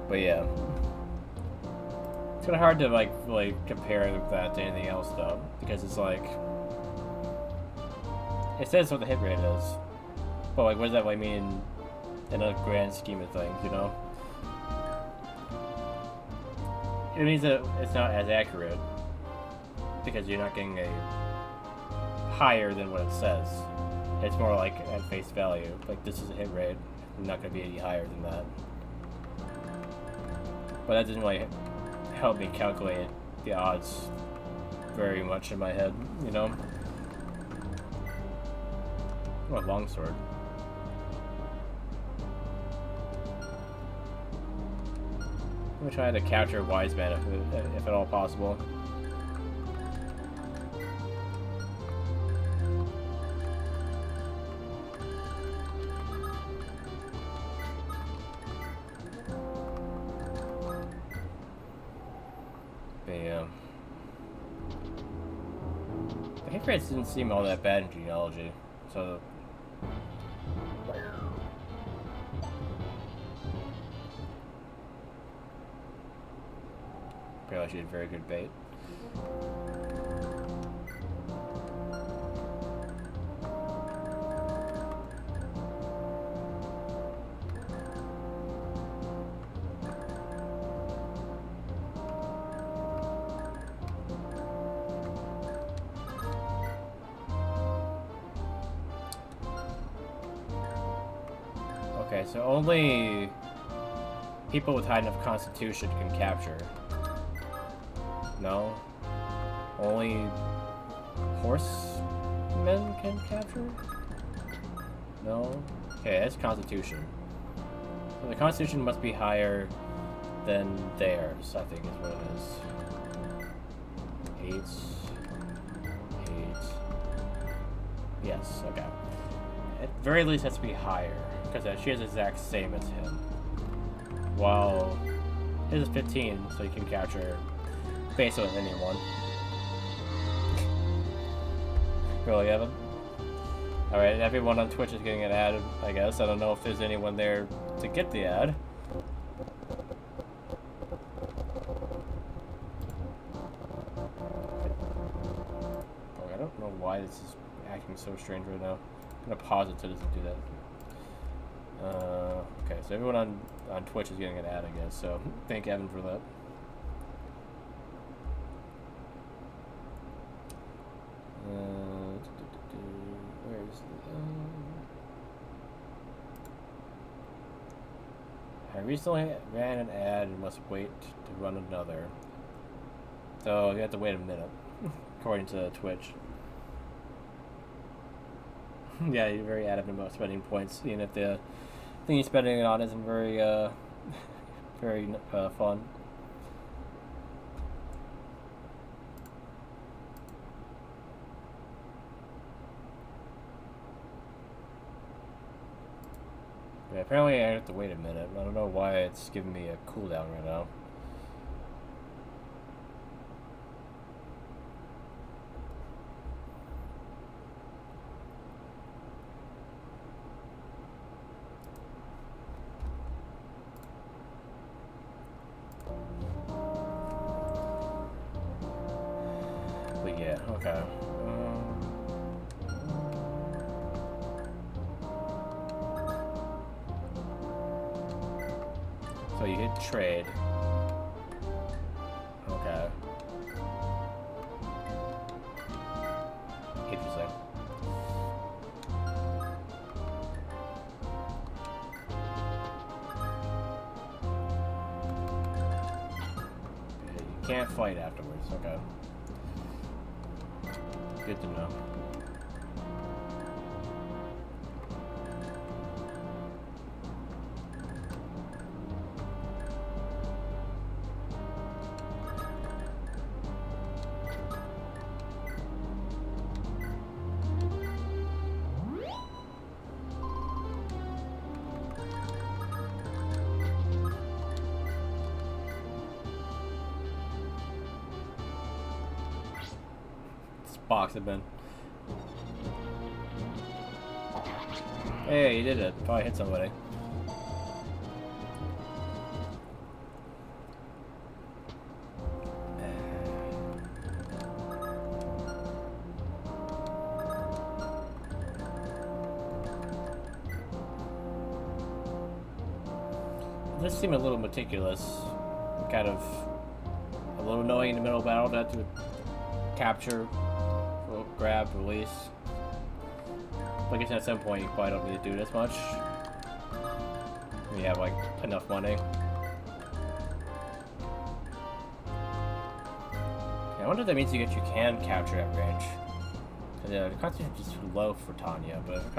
But yeah. It's kind of hard to, like, really compare that to anything else, though. Because it's like... It says what the hit rate is. But, like, what does that really mean in a grand scheme of things, you know? It means that it's not as accurate. Because you're not getting a higher than what it says. It's more like at face value. Like, this is a hit rate. I'm not going to be any higher than that. But that doesn't really help me calculate the odds very much in my head, you know? Oh, longsword. I'm gonna try to capture Wise Man if at all possible. The hit rates didn't seem all that bad in genealogy, so... Apparently she had very good bait. Okay, so only people with high enough constitution can capture. No? Only horsemen can capture? No? Okay, that's constitution. So the constitution must be higher than theirs, I think is what it is. 8. Yes, okay. At very least, it has to be higher, because she has the exact same as him. While his is 15, so you can capture basically anyone. Really, Evan? Alright, everyone on Twitch is getting an ad, I guess. I don't know if there's anyone there to get the ad. Oh, I don't know why this is acting so strange right now. I'm gonna pause it so it doesn't do that. Okay, so everyone on Twitch is getting an ad, I guess, so thank Evan for that. Where's the... I recently ran an ad and must wait to run another. So you have to wait a minute, according to Twitch. Yeah, you're very adamant about spending points, even if the thing you're spending it on isn't very, very fun. Yeah, apparently I have to wait a minute. I don't know why it's giving me a cooldown right now. But yeah, okay. So you hit trade. Okay. Interesting. You can't fight afterwards. Okay. Good to know. Box have been. Hey, you did it. Probably hit somebody. This seemed a little meticulous. Kind of a little annoying in the middle of battle to have to capture, grab, release. But I guess at some point you probably don't need to do this much. When you have like enough money. Yeah, I wonder if that means you can capture at range. The constitution is too low for Tanya, but if the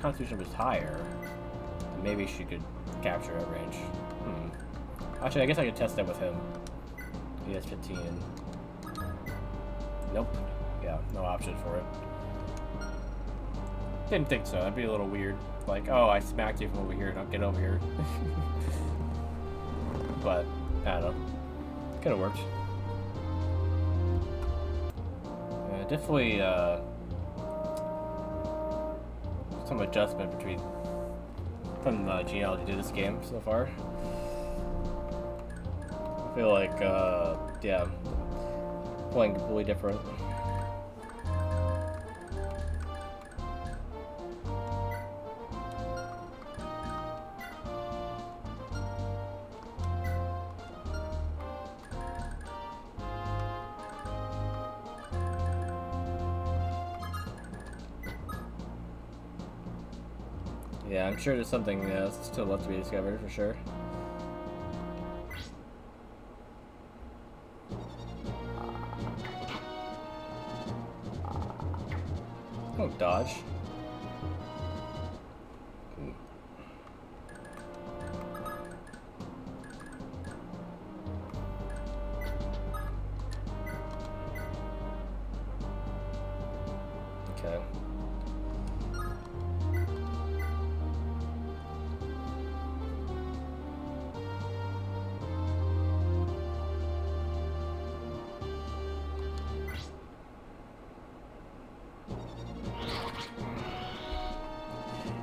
constitution was higher, then maybe she could capture at range. Actually, I guess I could test that with him. He has 15. Nope. Yeah, no option for it. Didn't think so. That'd be a little weird. Like, oh, I smacked you from over here, don't get over here. But, I don't know. Could've worked. Definitely, some adjustment from genealogy to this game so far. I feel like, yeah, playing completely different. Yeah, I'm sure there's something still left to be discovered for sure. Oh, dodge. Okay.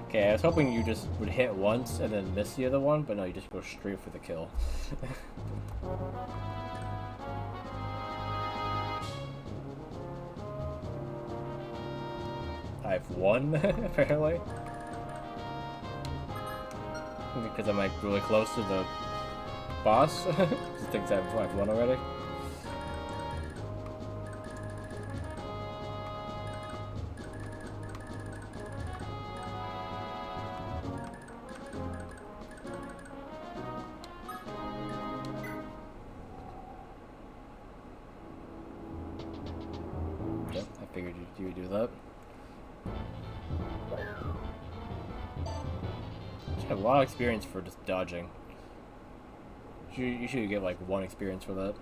Okay, I was hoping you just would hit once and then miss the other one, but no, you just go straight for the kill. I've won, apparently. Because I'm like really close to the boss. He thinks I've won already. Yep, I figured you would do that. You have a lot of experience for just dodging. You should get like 1 experience for that.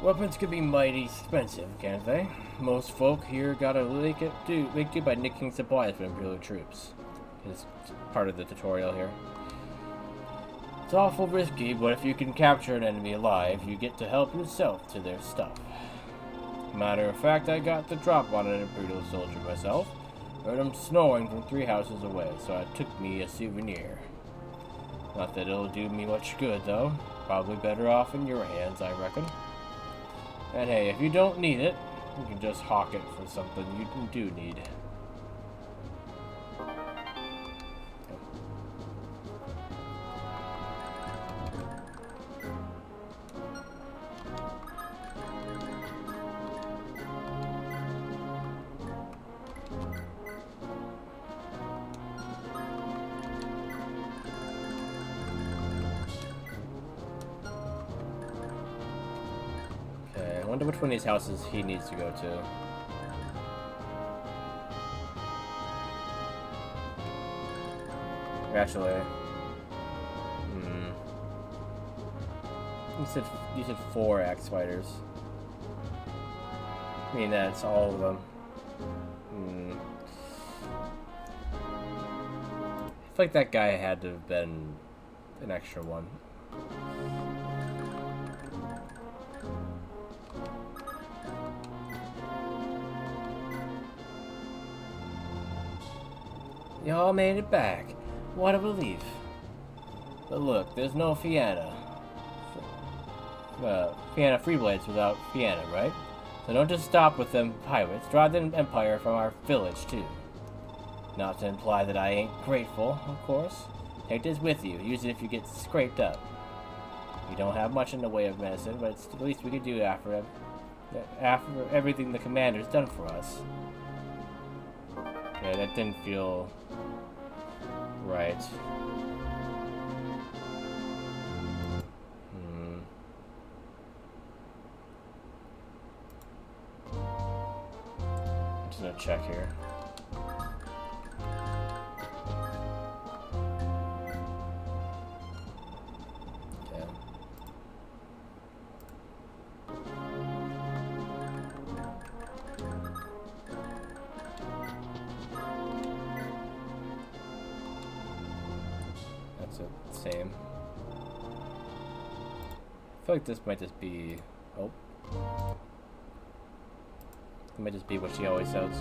Weapons can be mighty expensive, can't they? Most folk here gotta make do by nicking supplies from Imperial troops. It's part of the tutorial here. It's awful risky, but if you can capture an enemy alive, you get to help yourself to their stuff. Matter of fact, I got the drop on an Imperial soldier myself. Heard him snoring from 3 houses away, so I took me a souvenir. Not that it'll do me much good, though. Probably better off in your hands, I reckon. And hey, if you don't need it, you can just hawk it for something you do need. I wonder which one of these houses he needs to go to. Actually, you said 4 axe fighters. I mean, that's all of them. I feel like that guy had to have been an extra one. Y'all made it back. What a relief. But look, there's no Fianna. Fianna Freeblades without Fianna, right? So don't just stop with them pirates. Drive the Empire from our village, too. Not to imply that I ain't grateful, of course. Take this with you. Use it if you get scraped up. We don't have much in the way of medicine, but it's the least we could do after everything the commander's done for us. Yeah, that didn't feel right. I'm just gonna check here. Okay. That's it. Same. I feel like this might just be... Oh. It might just be what she always says.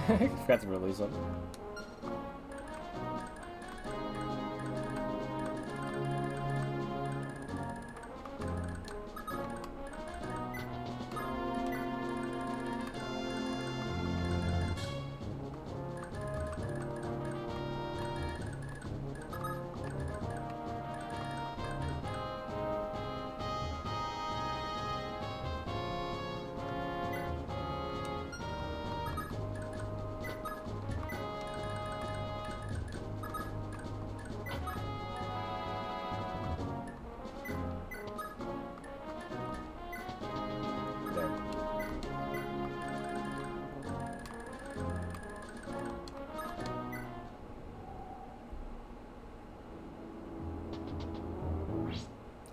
Forgot to release them.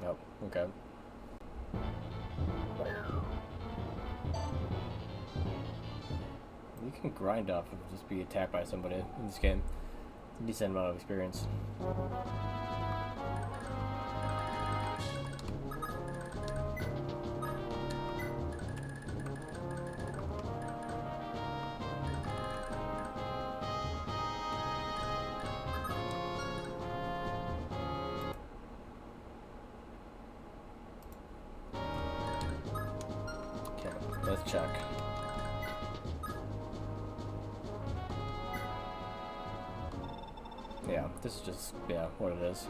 Oh, okay. You can grind off of just be attacked by somebody in this game. A decent amount of experience. Let's check. Yeah, this is just, yeah, what it is.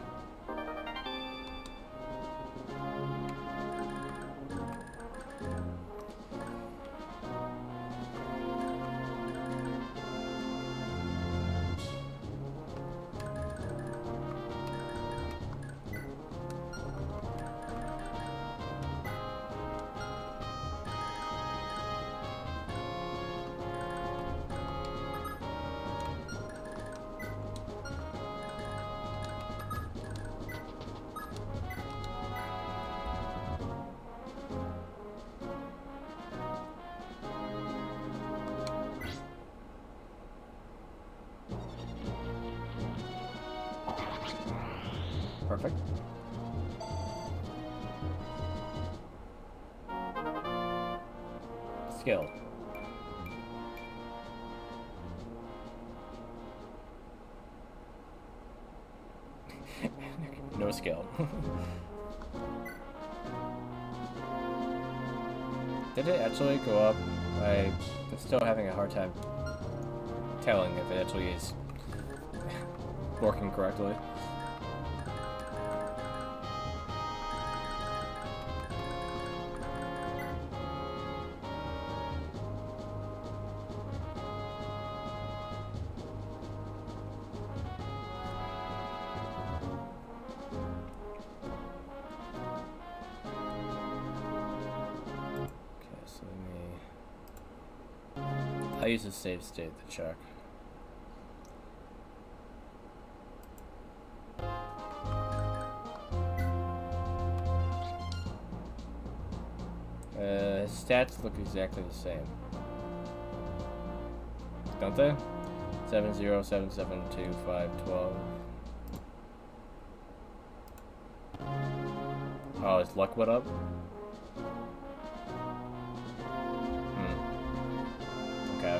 Perfect. Skill. No skill. Did it actually go up? I'm still having a hard time telling if it actually is working correctly. I use a save state to check. His stats look exactly the same. Don't they? 7 0 7 7 2 5 12. Oh, his luck went up? Okay.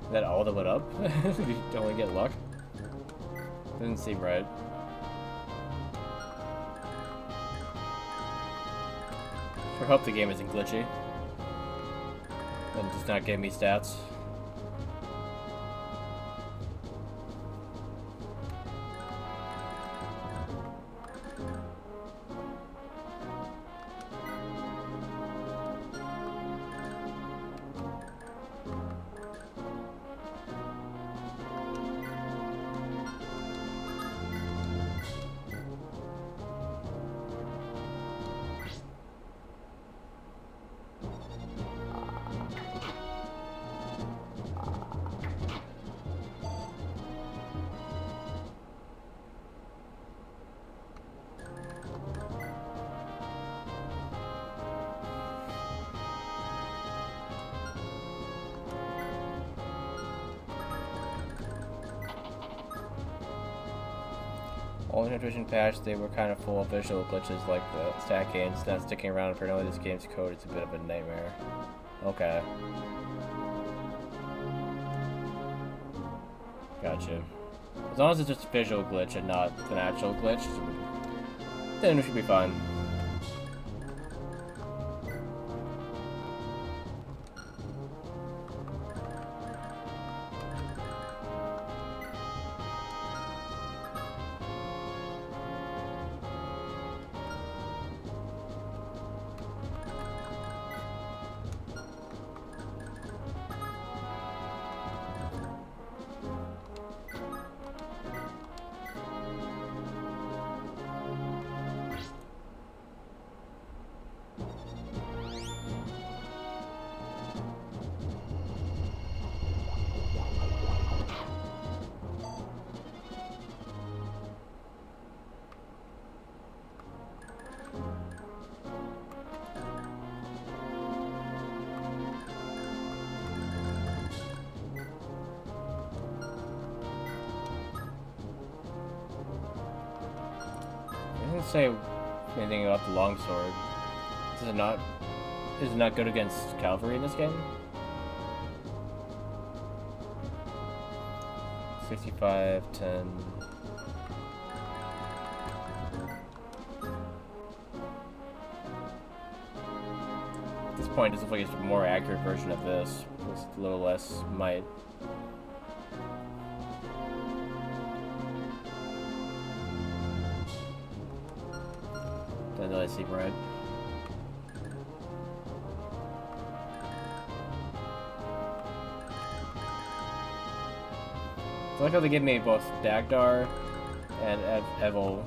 Is that all that went up? You only get luck? Doesn't seem right. I hope the game isn't glitchy and does not give me stats. All the nutrition patch, they were kind of full of visual glitches like the stat gains not sticking around. Apparently this game's code is a bit of a nightmare. Okay. Gotcha. As long as it's just a visual glitch and not an actual glitch, then it should be fine. It doesn't say anything about the longsword. Is it not good against cavalry in this game? 65, 10. At this point, it looks like it's a more accurate version of this. It's a little less might. Don't really seem right. I like how they give me both Dagdar and Evil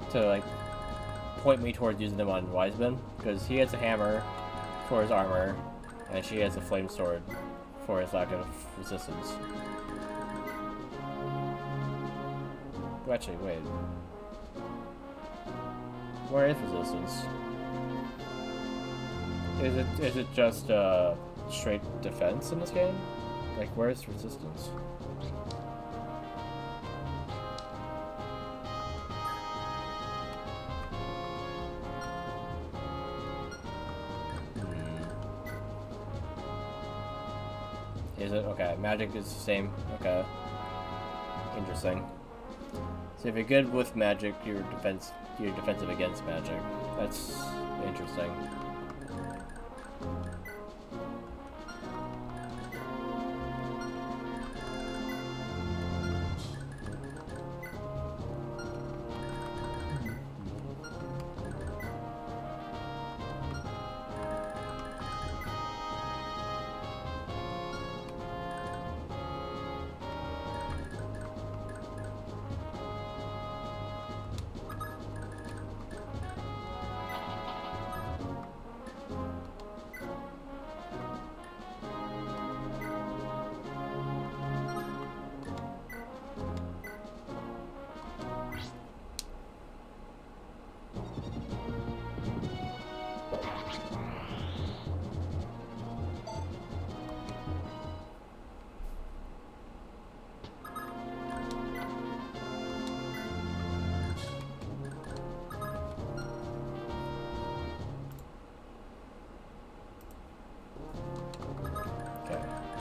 to like point me towards using them on Wiseman, because he has a hammer for his armor, and she has a flame sword for his lack of resistance. Oh, actually, wait. Where is resistance? Is it just straight defense in this game? Like, where is resistance? Is it? Okay, magic is the same. Okay. Interesting. So if you're good with magic, you're defensive against magic. That's interesting.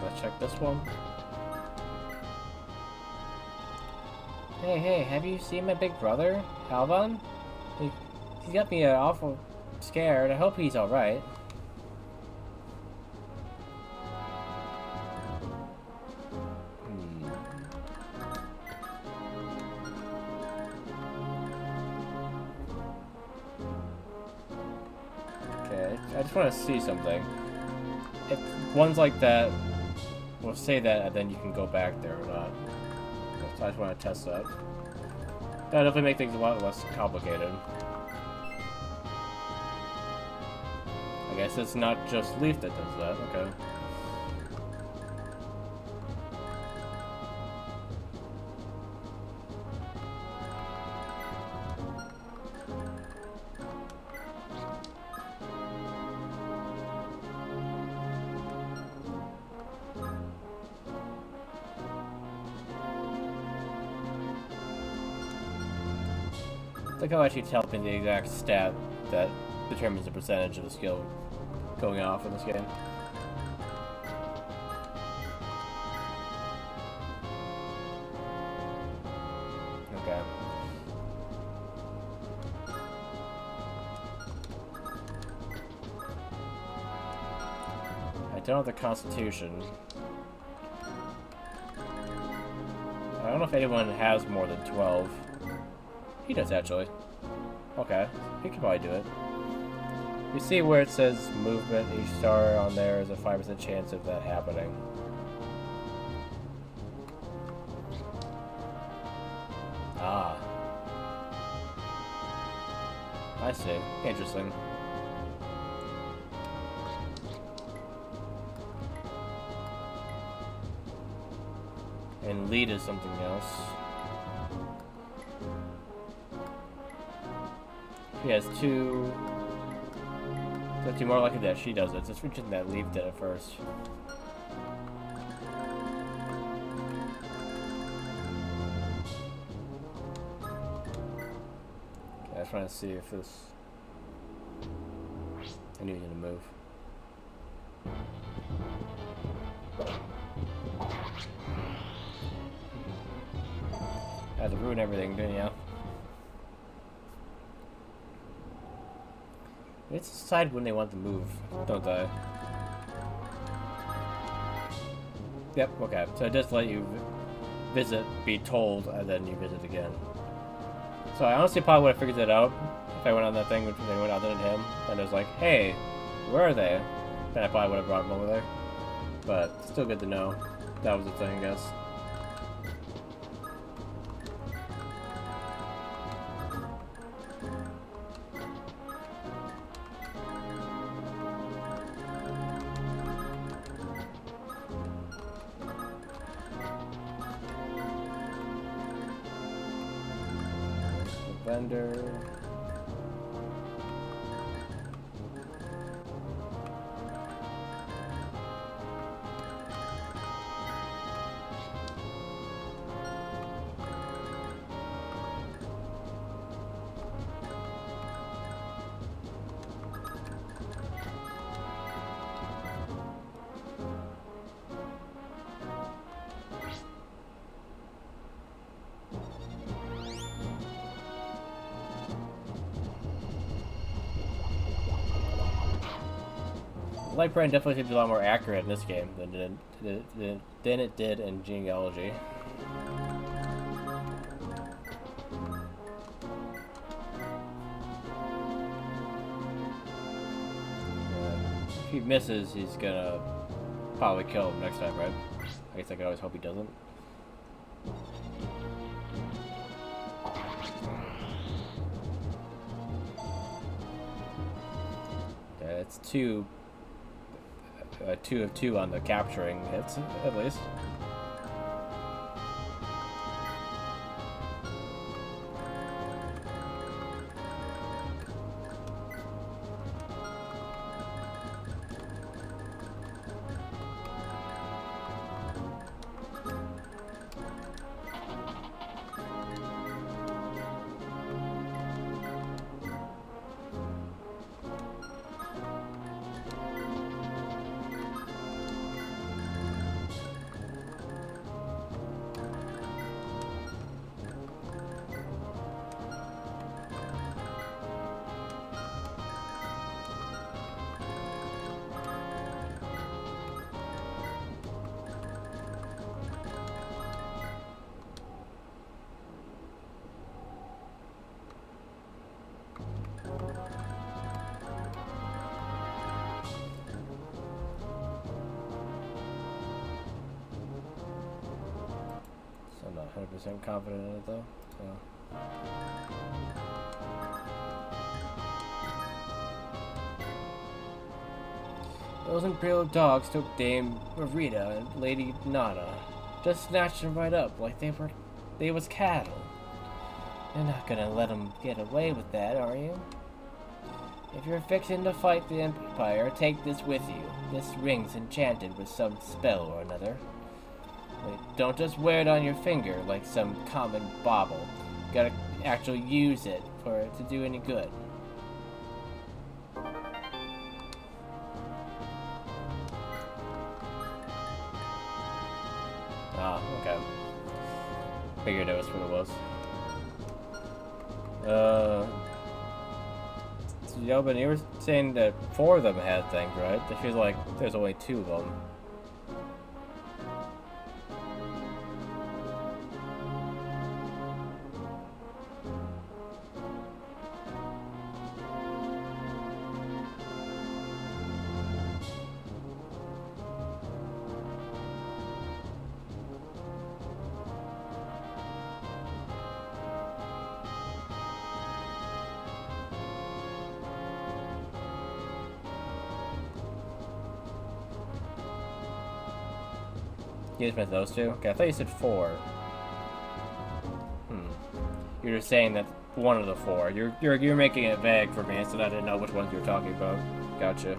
Let's check this one. Hey, have you seen my big brother, Alvan? He's got me awful scared. I hope he's alright. Okay, I just want to see something. If one's like that, we'll say that, and then you can go back there or not. So I just want to test that. That'll definitely make things a lot less complicated. I guess it's not just Leif that does that, okay. Look how actually telling the exact stat that determines the percentage of the skill going off in this game. Okay. I don't know the Constitution. I don't know if anyone has more than 12. He does, actually. Okay. He could probably do it. You see where it says movement, each star on there is a 5% chance of that happening. Ah. I see. Interesting. And lead is something else. She has 2... So it's more likely that she does it. It's interesting that Leif did it first. Okay, I just want to see if this... I knew he was going to move. I had to ruin everything, didn't you? They decide when they want to move, don't they? Yep, okay. So it just let you visit, be told, and then you visit again. So I honestly probably would have figured that out if I went on that thing with anyone other than him. And it was like, hey, where are they? Then I probably would have brought him over there. But still good to know. That was the thing, I guess. Vendor. Light Brand definitely seems a lot more accurate in this game than it did in Genealogy. If he misses, he's gonna probably kill him next time, right? I guess I can always hope he doesn't. Yeah, it's 2 of 2 on the capturing hits, at least. I'm not 100% confident in it though, so. Those imperial dogs took Dame Rita and Lady Nana. Just snatched them right up like they was cattle. You're not gonna let them get away with that, are you? If you're fixing to fight the Empire, take this with you. This ring's enchanted with some spell or another. Don't just wear it on your finger like some common bauble. You gotta actually use it for it to do any good. Ah, okay. Figured it was what it was. Uh, yeah, but you were saying that 4 of them had things, right? It feels like there's only 2 of them. You just meant those 2? Okay, I thought you said 4. You're just saying that one of the 4. You're making it vague for me, so I didn't know which ones you were talking about. Gotcha.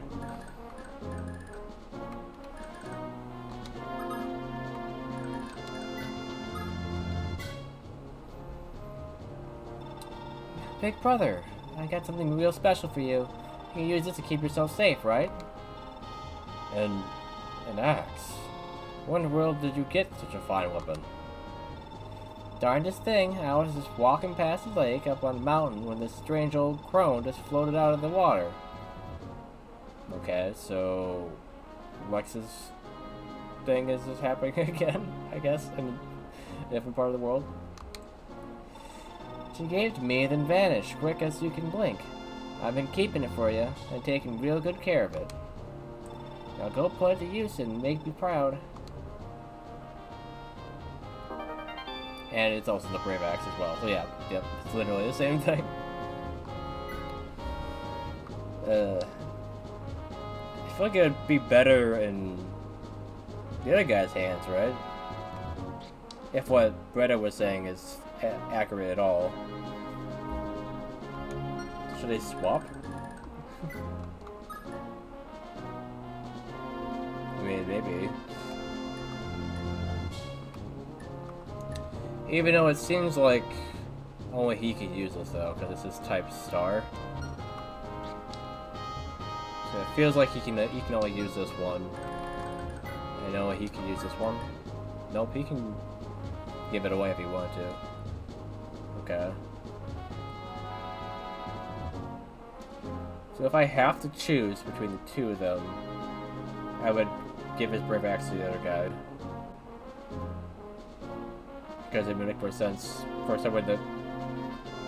Big brother, I got something real special for you. You can use this to keep yourself safe, right? An axe. Where in the world did you get such a fine weapon? Darndest thing, I was just walking past the lake up on the mountain when this strange old crone just floated out of the water. Okay, so Lex's thing is just happening again, I guess, in a different part of the world. She gave it to me, then vanished, quick as you can blink. I've been keeping it for you, and taking real good care of it. Now go put it to use and make me proud. And it's also the Brave Axe as well. So yeah, yep, it's literally the same thing. I feel like it would be better in the other guy's hands, right? If what Bretta was saying is accurate at all. Should they swap? I mean, maybe. Even though it seems like only he can use this though, because this is type star. So it feels like he can only use this one. I know he can use this one. Nope, he can give it away if he wanted to. Okay. So if I have to choose between the 2 of them, I would give his Brave Axe to the other guy. Because it would make more sense for someone that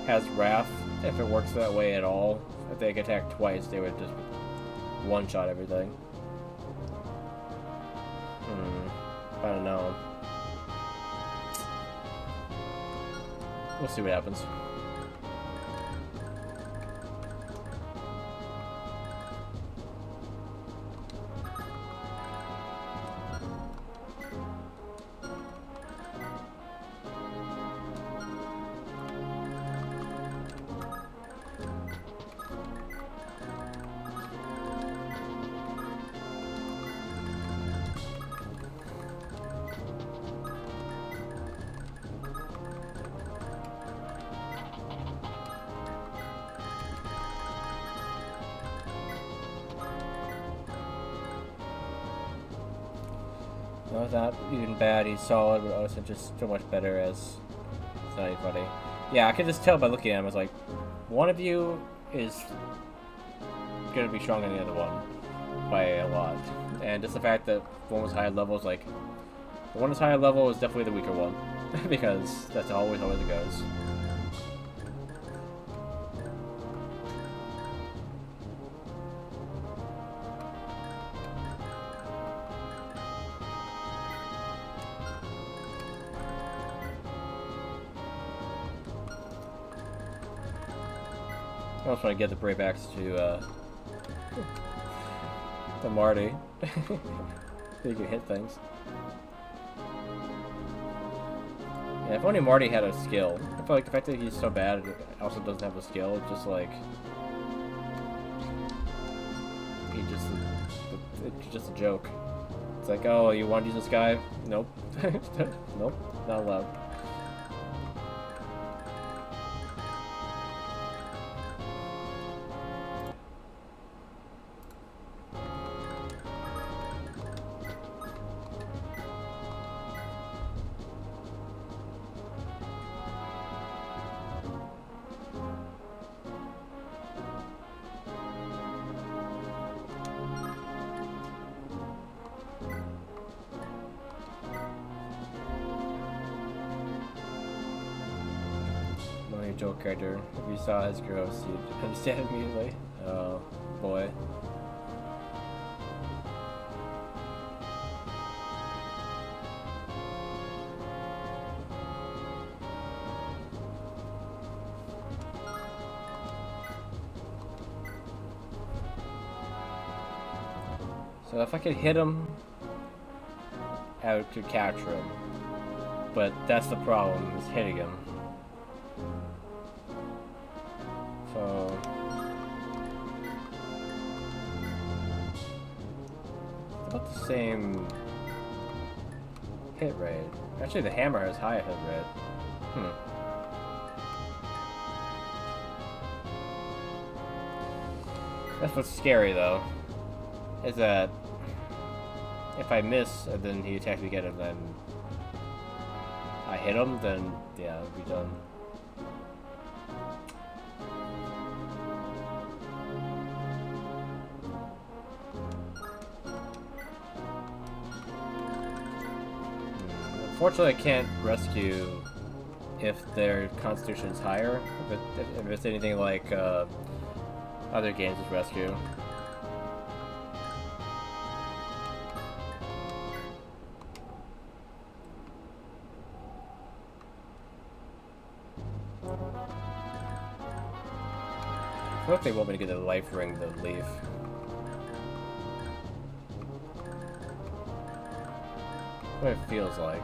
has Wrath, if it works that way at all. If they can attack twice, they would just one-shot everything. I don't know. We'll see what happens. No, it's not even bad, he's solid, but also just so much better as it's not even funny. Yeah, I could just tell by looking at him, I was like, one of you is gonna be stronger than the other one by a lot. And just the fact that one was higher level is like, the one that's higher level is definitely the weaker one. Because that's always it goes. I was trying to get the Brave Axe to Marty. He can hit things. Yeah, if only Marty had a skill. I feel like the fact that he's so bad and also doesn't have a skill, it's just like it's just a joke. It's like, oh, you want to use this guy? Nope. Nope, not allowed. Joe character. If you saw his growth, you'd understand immediately. Oh, boy. So if I could hit him, I could capture him. But that's the problem, is hitting him. So... it's about the same hit rate. Actually, the hammer has higher hit rate. That's what's scary, though. Is that if I miss and then he attacks me again and then I hit him, then yeah, it'll be done. Unfortunately, I can't rescue if their constitution is higher. If it's anything like other games with rescue. I hope they want me to get the life ring, the Leif. What it feels like.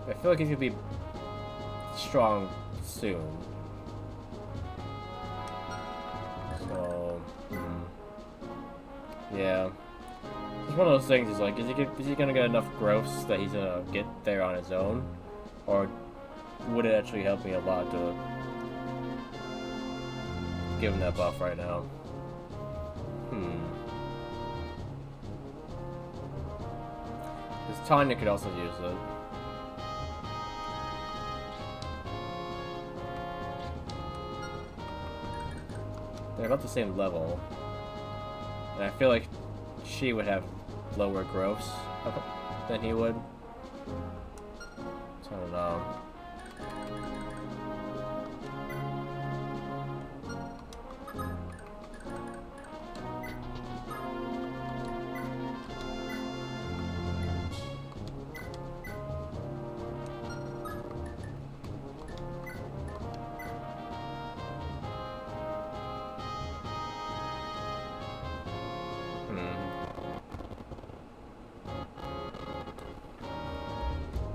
I feel like he's gonna be strong soon. So, yeah. It's one of those things, is like, is he gonna get enough growths that he's gonna get there on his own? Or would it actually help me a lot to give him that buff right now? Because Tanya could also use it. They're about the same level. And I feel like she would have lower growths than he would. So I don't know.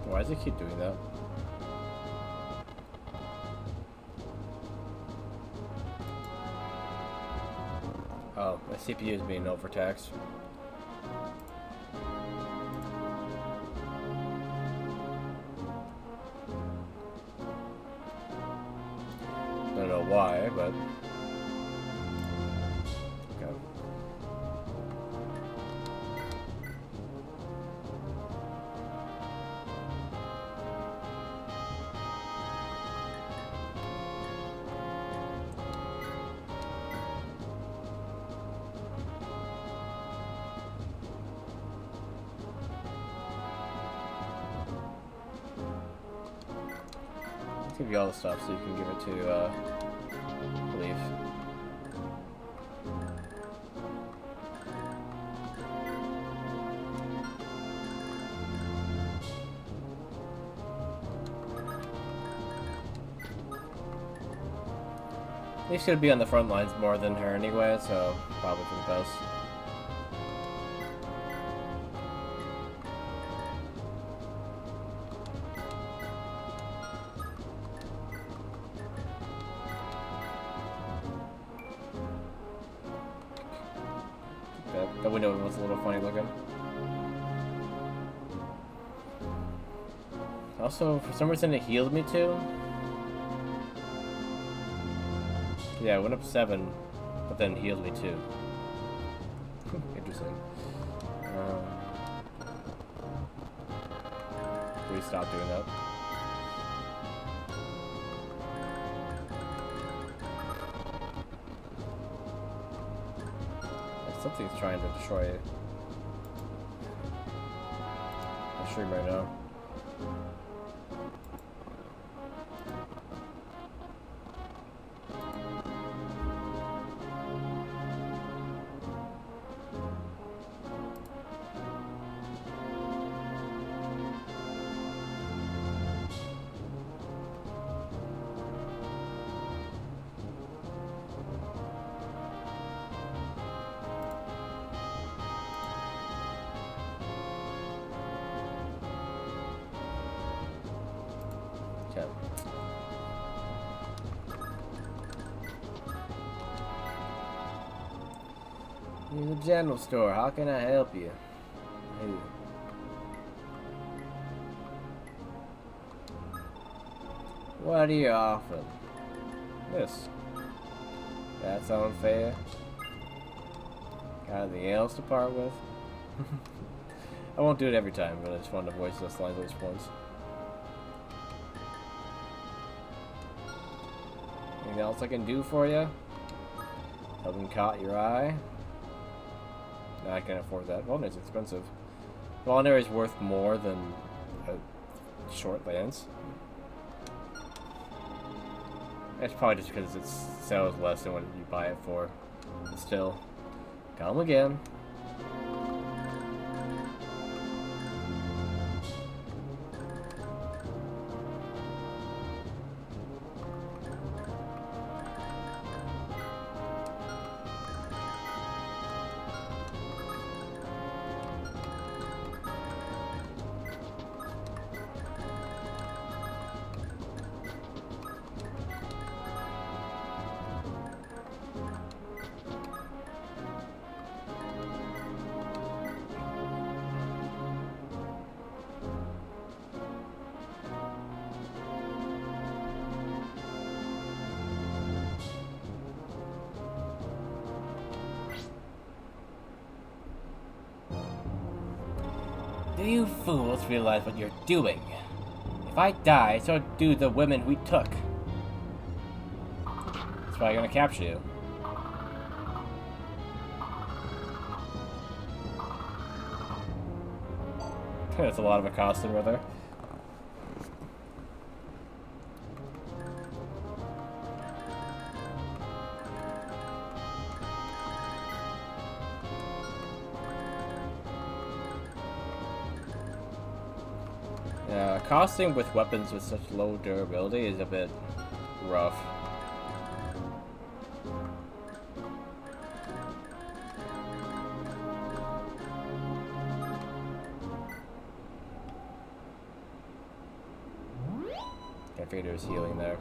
Why does it keep doing that? Oh, my CPU is being overtaxed. I don't know why, but... okay. Give you all the stuff so you can give it to Leif. Leif's gonna be on the front lines more than her anyway, so probably for the best. That window was a little funny looking. Also, for some reason it healed me too. Yeah, it went up 7, but then healed me too. Interesting. Please stop doing that. Something's trying to destroy stream right now. Okay. You're the general store. How can I help you? Hey. What are you offering? This. That's unfair. Got anything else to part with? I won't do it every time, but I just wanted to voice those lines at least once. Anything else I can do for you? Haven't caught your eye? No, I can't afford that. Vulner's expensive. Vulner is worth more than a short lance. That's probably just because it sells less than what you buy it for. But still, come again. Do you fools realize what you're doing? If I die, so do the women we took. That's why I'm gonna capture you. That's a lot of accosting right there. Yeah, accosting with weapons with such low durability is a bit rough. I figured there was healing there.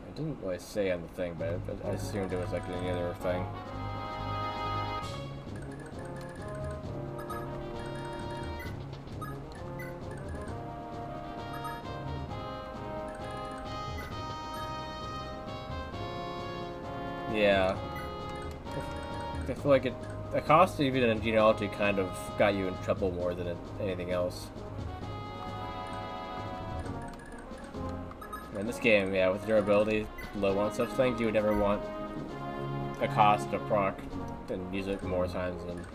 I didn't really say on the thing, but I assumed it was like any other thing. Yeah. I feel like the cost even in genealogy kind of got you in trouble more than anything else. In this game, yeah, with durability low on such things, you would never want a cost to proc and use it more times than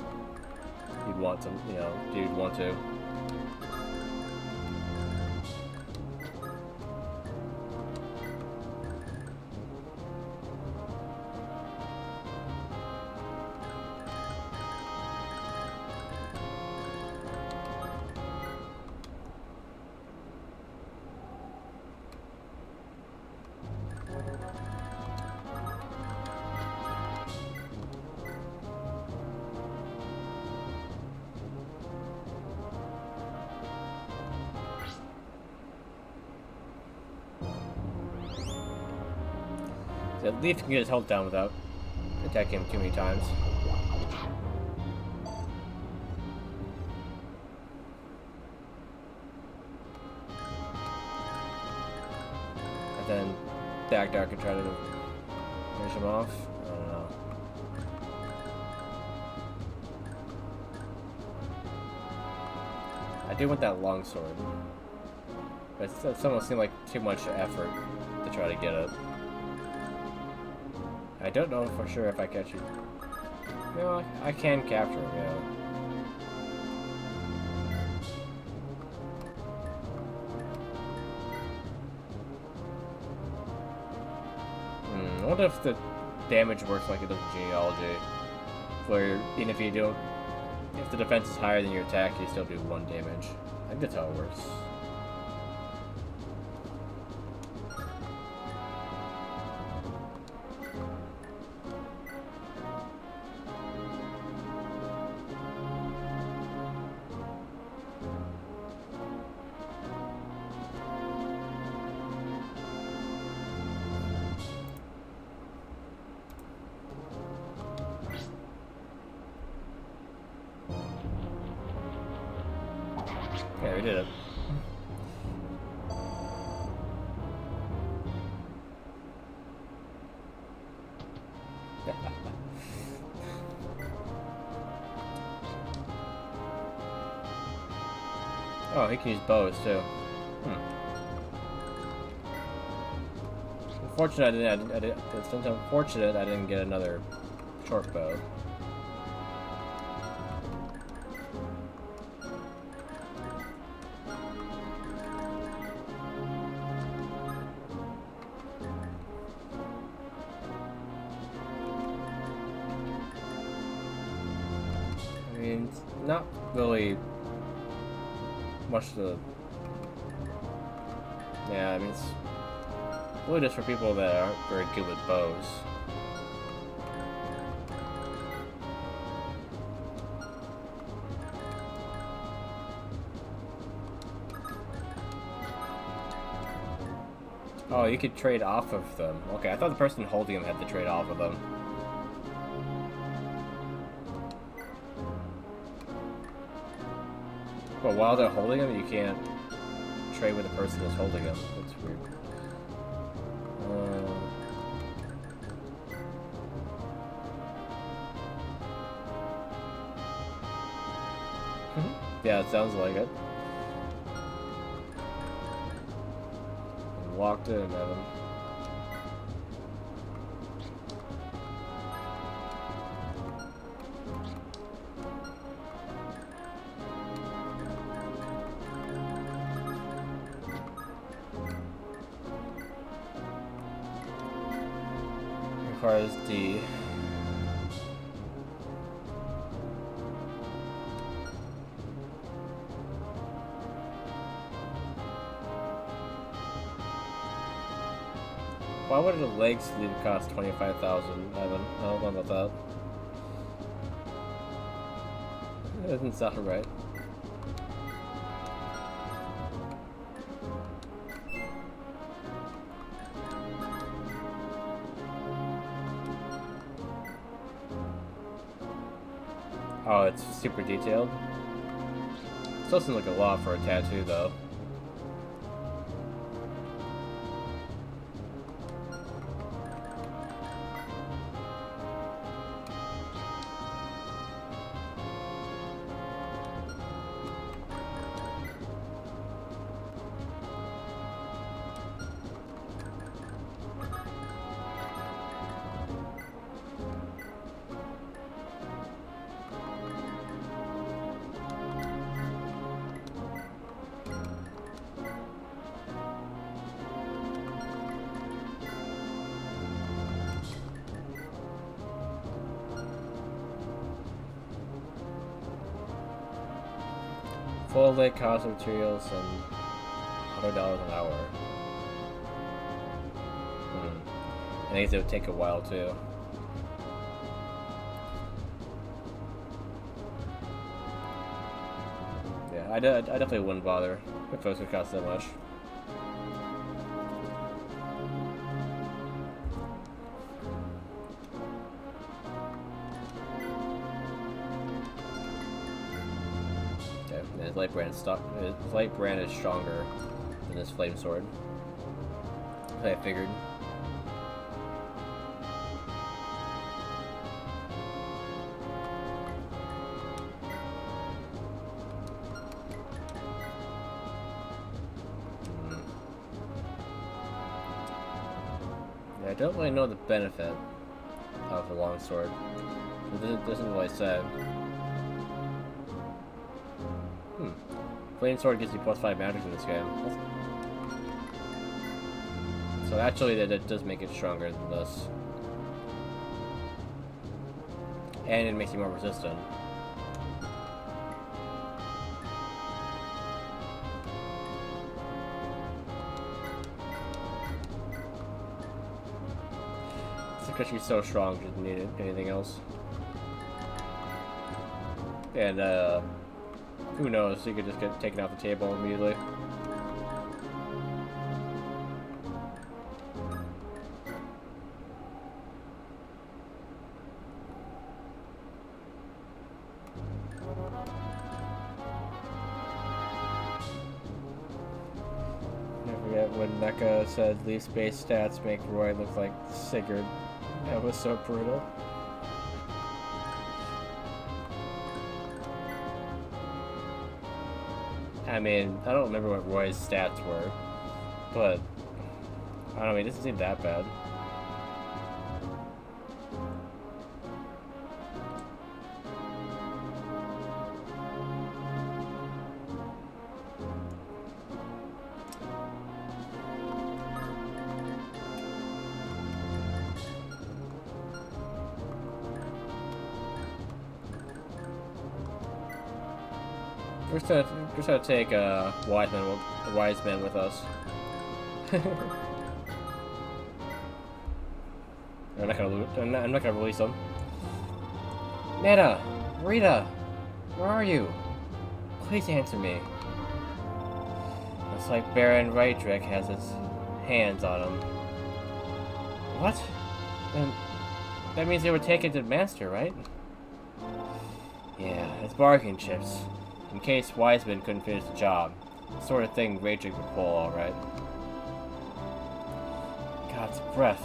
you'd want to, you'd want to. So Leif can get his health down without attacking him too many times. And then Dagdar can try to finish him off. I don't know. I do want that longsword, but it almost seemed like too much effort to try to get it. I don't know for sure if I catch you. I can capture him, yeah. wonder if the damage works like it does in genealogy, where even if you don't, if the defense is higher than your attack, you still do 1 damage. I think that's how it works. Yeah, we did it. Oh, he can use bows too. Unfortunately, it's unfortunate I didn't get another short bow. I mean, it's not really much to... Yeah, I mean, it's really just for people that aren't very good with bows. Oh, you could trade off of them. Okay, I thought the person holding them had to trade off of them. But while they're holding them, you can't trade with the person that's holding them. That's weird. Yeah, it sounds like it. Walked in, Evan. Requires D. Why would a leg sleeve cost 25,000, Evan? I don't know about that. That doesn't sound right. Oh, it's super detailed. Still seems like a lot for a tattoo, though. Full leg cost of materials and $100 an hour. I guess it would take a while too. Yeah, I definitely wouldn't bother if those would cost that much. His light brand is stronger than his flame sword. I figured. Yeah, I don't really know the benefit of a longsword. This is what I said. Flame sword gives you +5 magic in this game. So actually, that does make it stronger than this. and it makes you more resistant. It's because she's so strong, she doesn't need anything else. And, who knows, he could just get taken off the table immediately. When NECA said Leaf's base stats make Roy look like Sigurd. That was so brutal. I mean, I don't remember what Roy's stats were, but I don't know, it doesn't seem that bad. We're just gonna take wise men with us. I'm not gonna release them. Nana, Rita, where are you? Please answer me. Looks like Baron Raedric has his hands on him. What? Then that means they were taken to the Master, right? Yeah, it's bargain chips. In case Wiseman couldn't finish the job. The sort of thing Raedric would pull, alright. God's breath.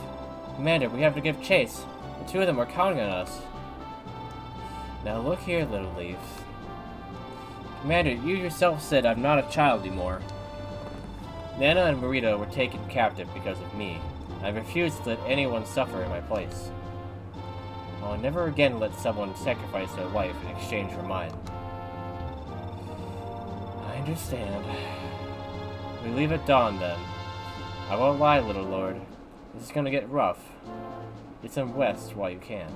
Commander, we have to give chase. The two of them are counting on us. Now look here, little Leif. Commander, you yourself said I'm not a child anymore. Nana and Marita were taken captive because of me. I refuse to let anyone suffer in my place. I'll never again let someone sacrifice their life in exchange for mine. I understand. We leave at dawn, then. I won't lie, little lord. This is gonna get rough. Get some rest while you can.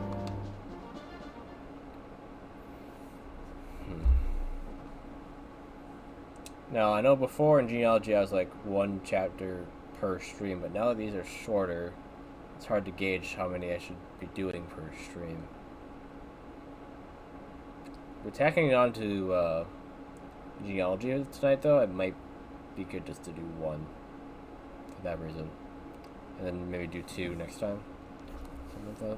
Now, I know before in Genealogy I was like 1 chapter per stream, but now that these are shorter, it's hard to gauge how many I should be doing per stream. We're tacking on to Genealogy tonight, though. It might be good just to do 1 for that reason, and then maybe do 2 next time. Something like that.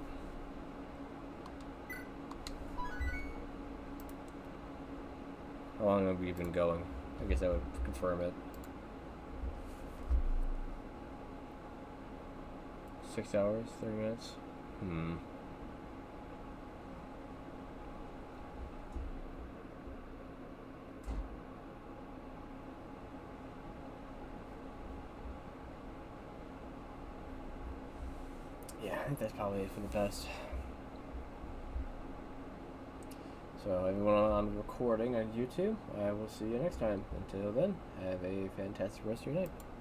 How long have we been going? I guess I would confirm it. 6 hours, 30 minutes? Yeah, I think that's probably it for the best. So everyone on recording on YouTube, I will see you next time. Until then, have a fantastic rest of your night.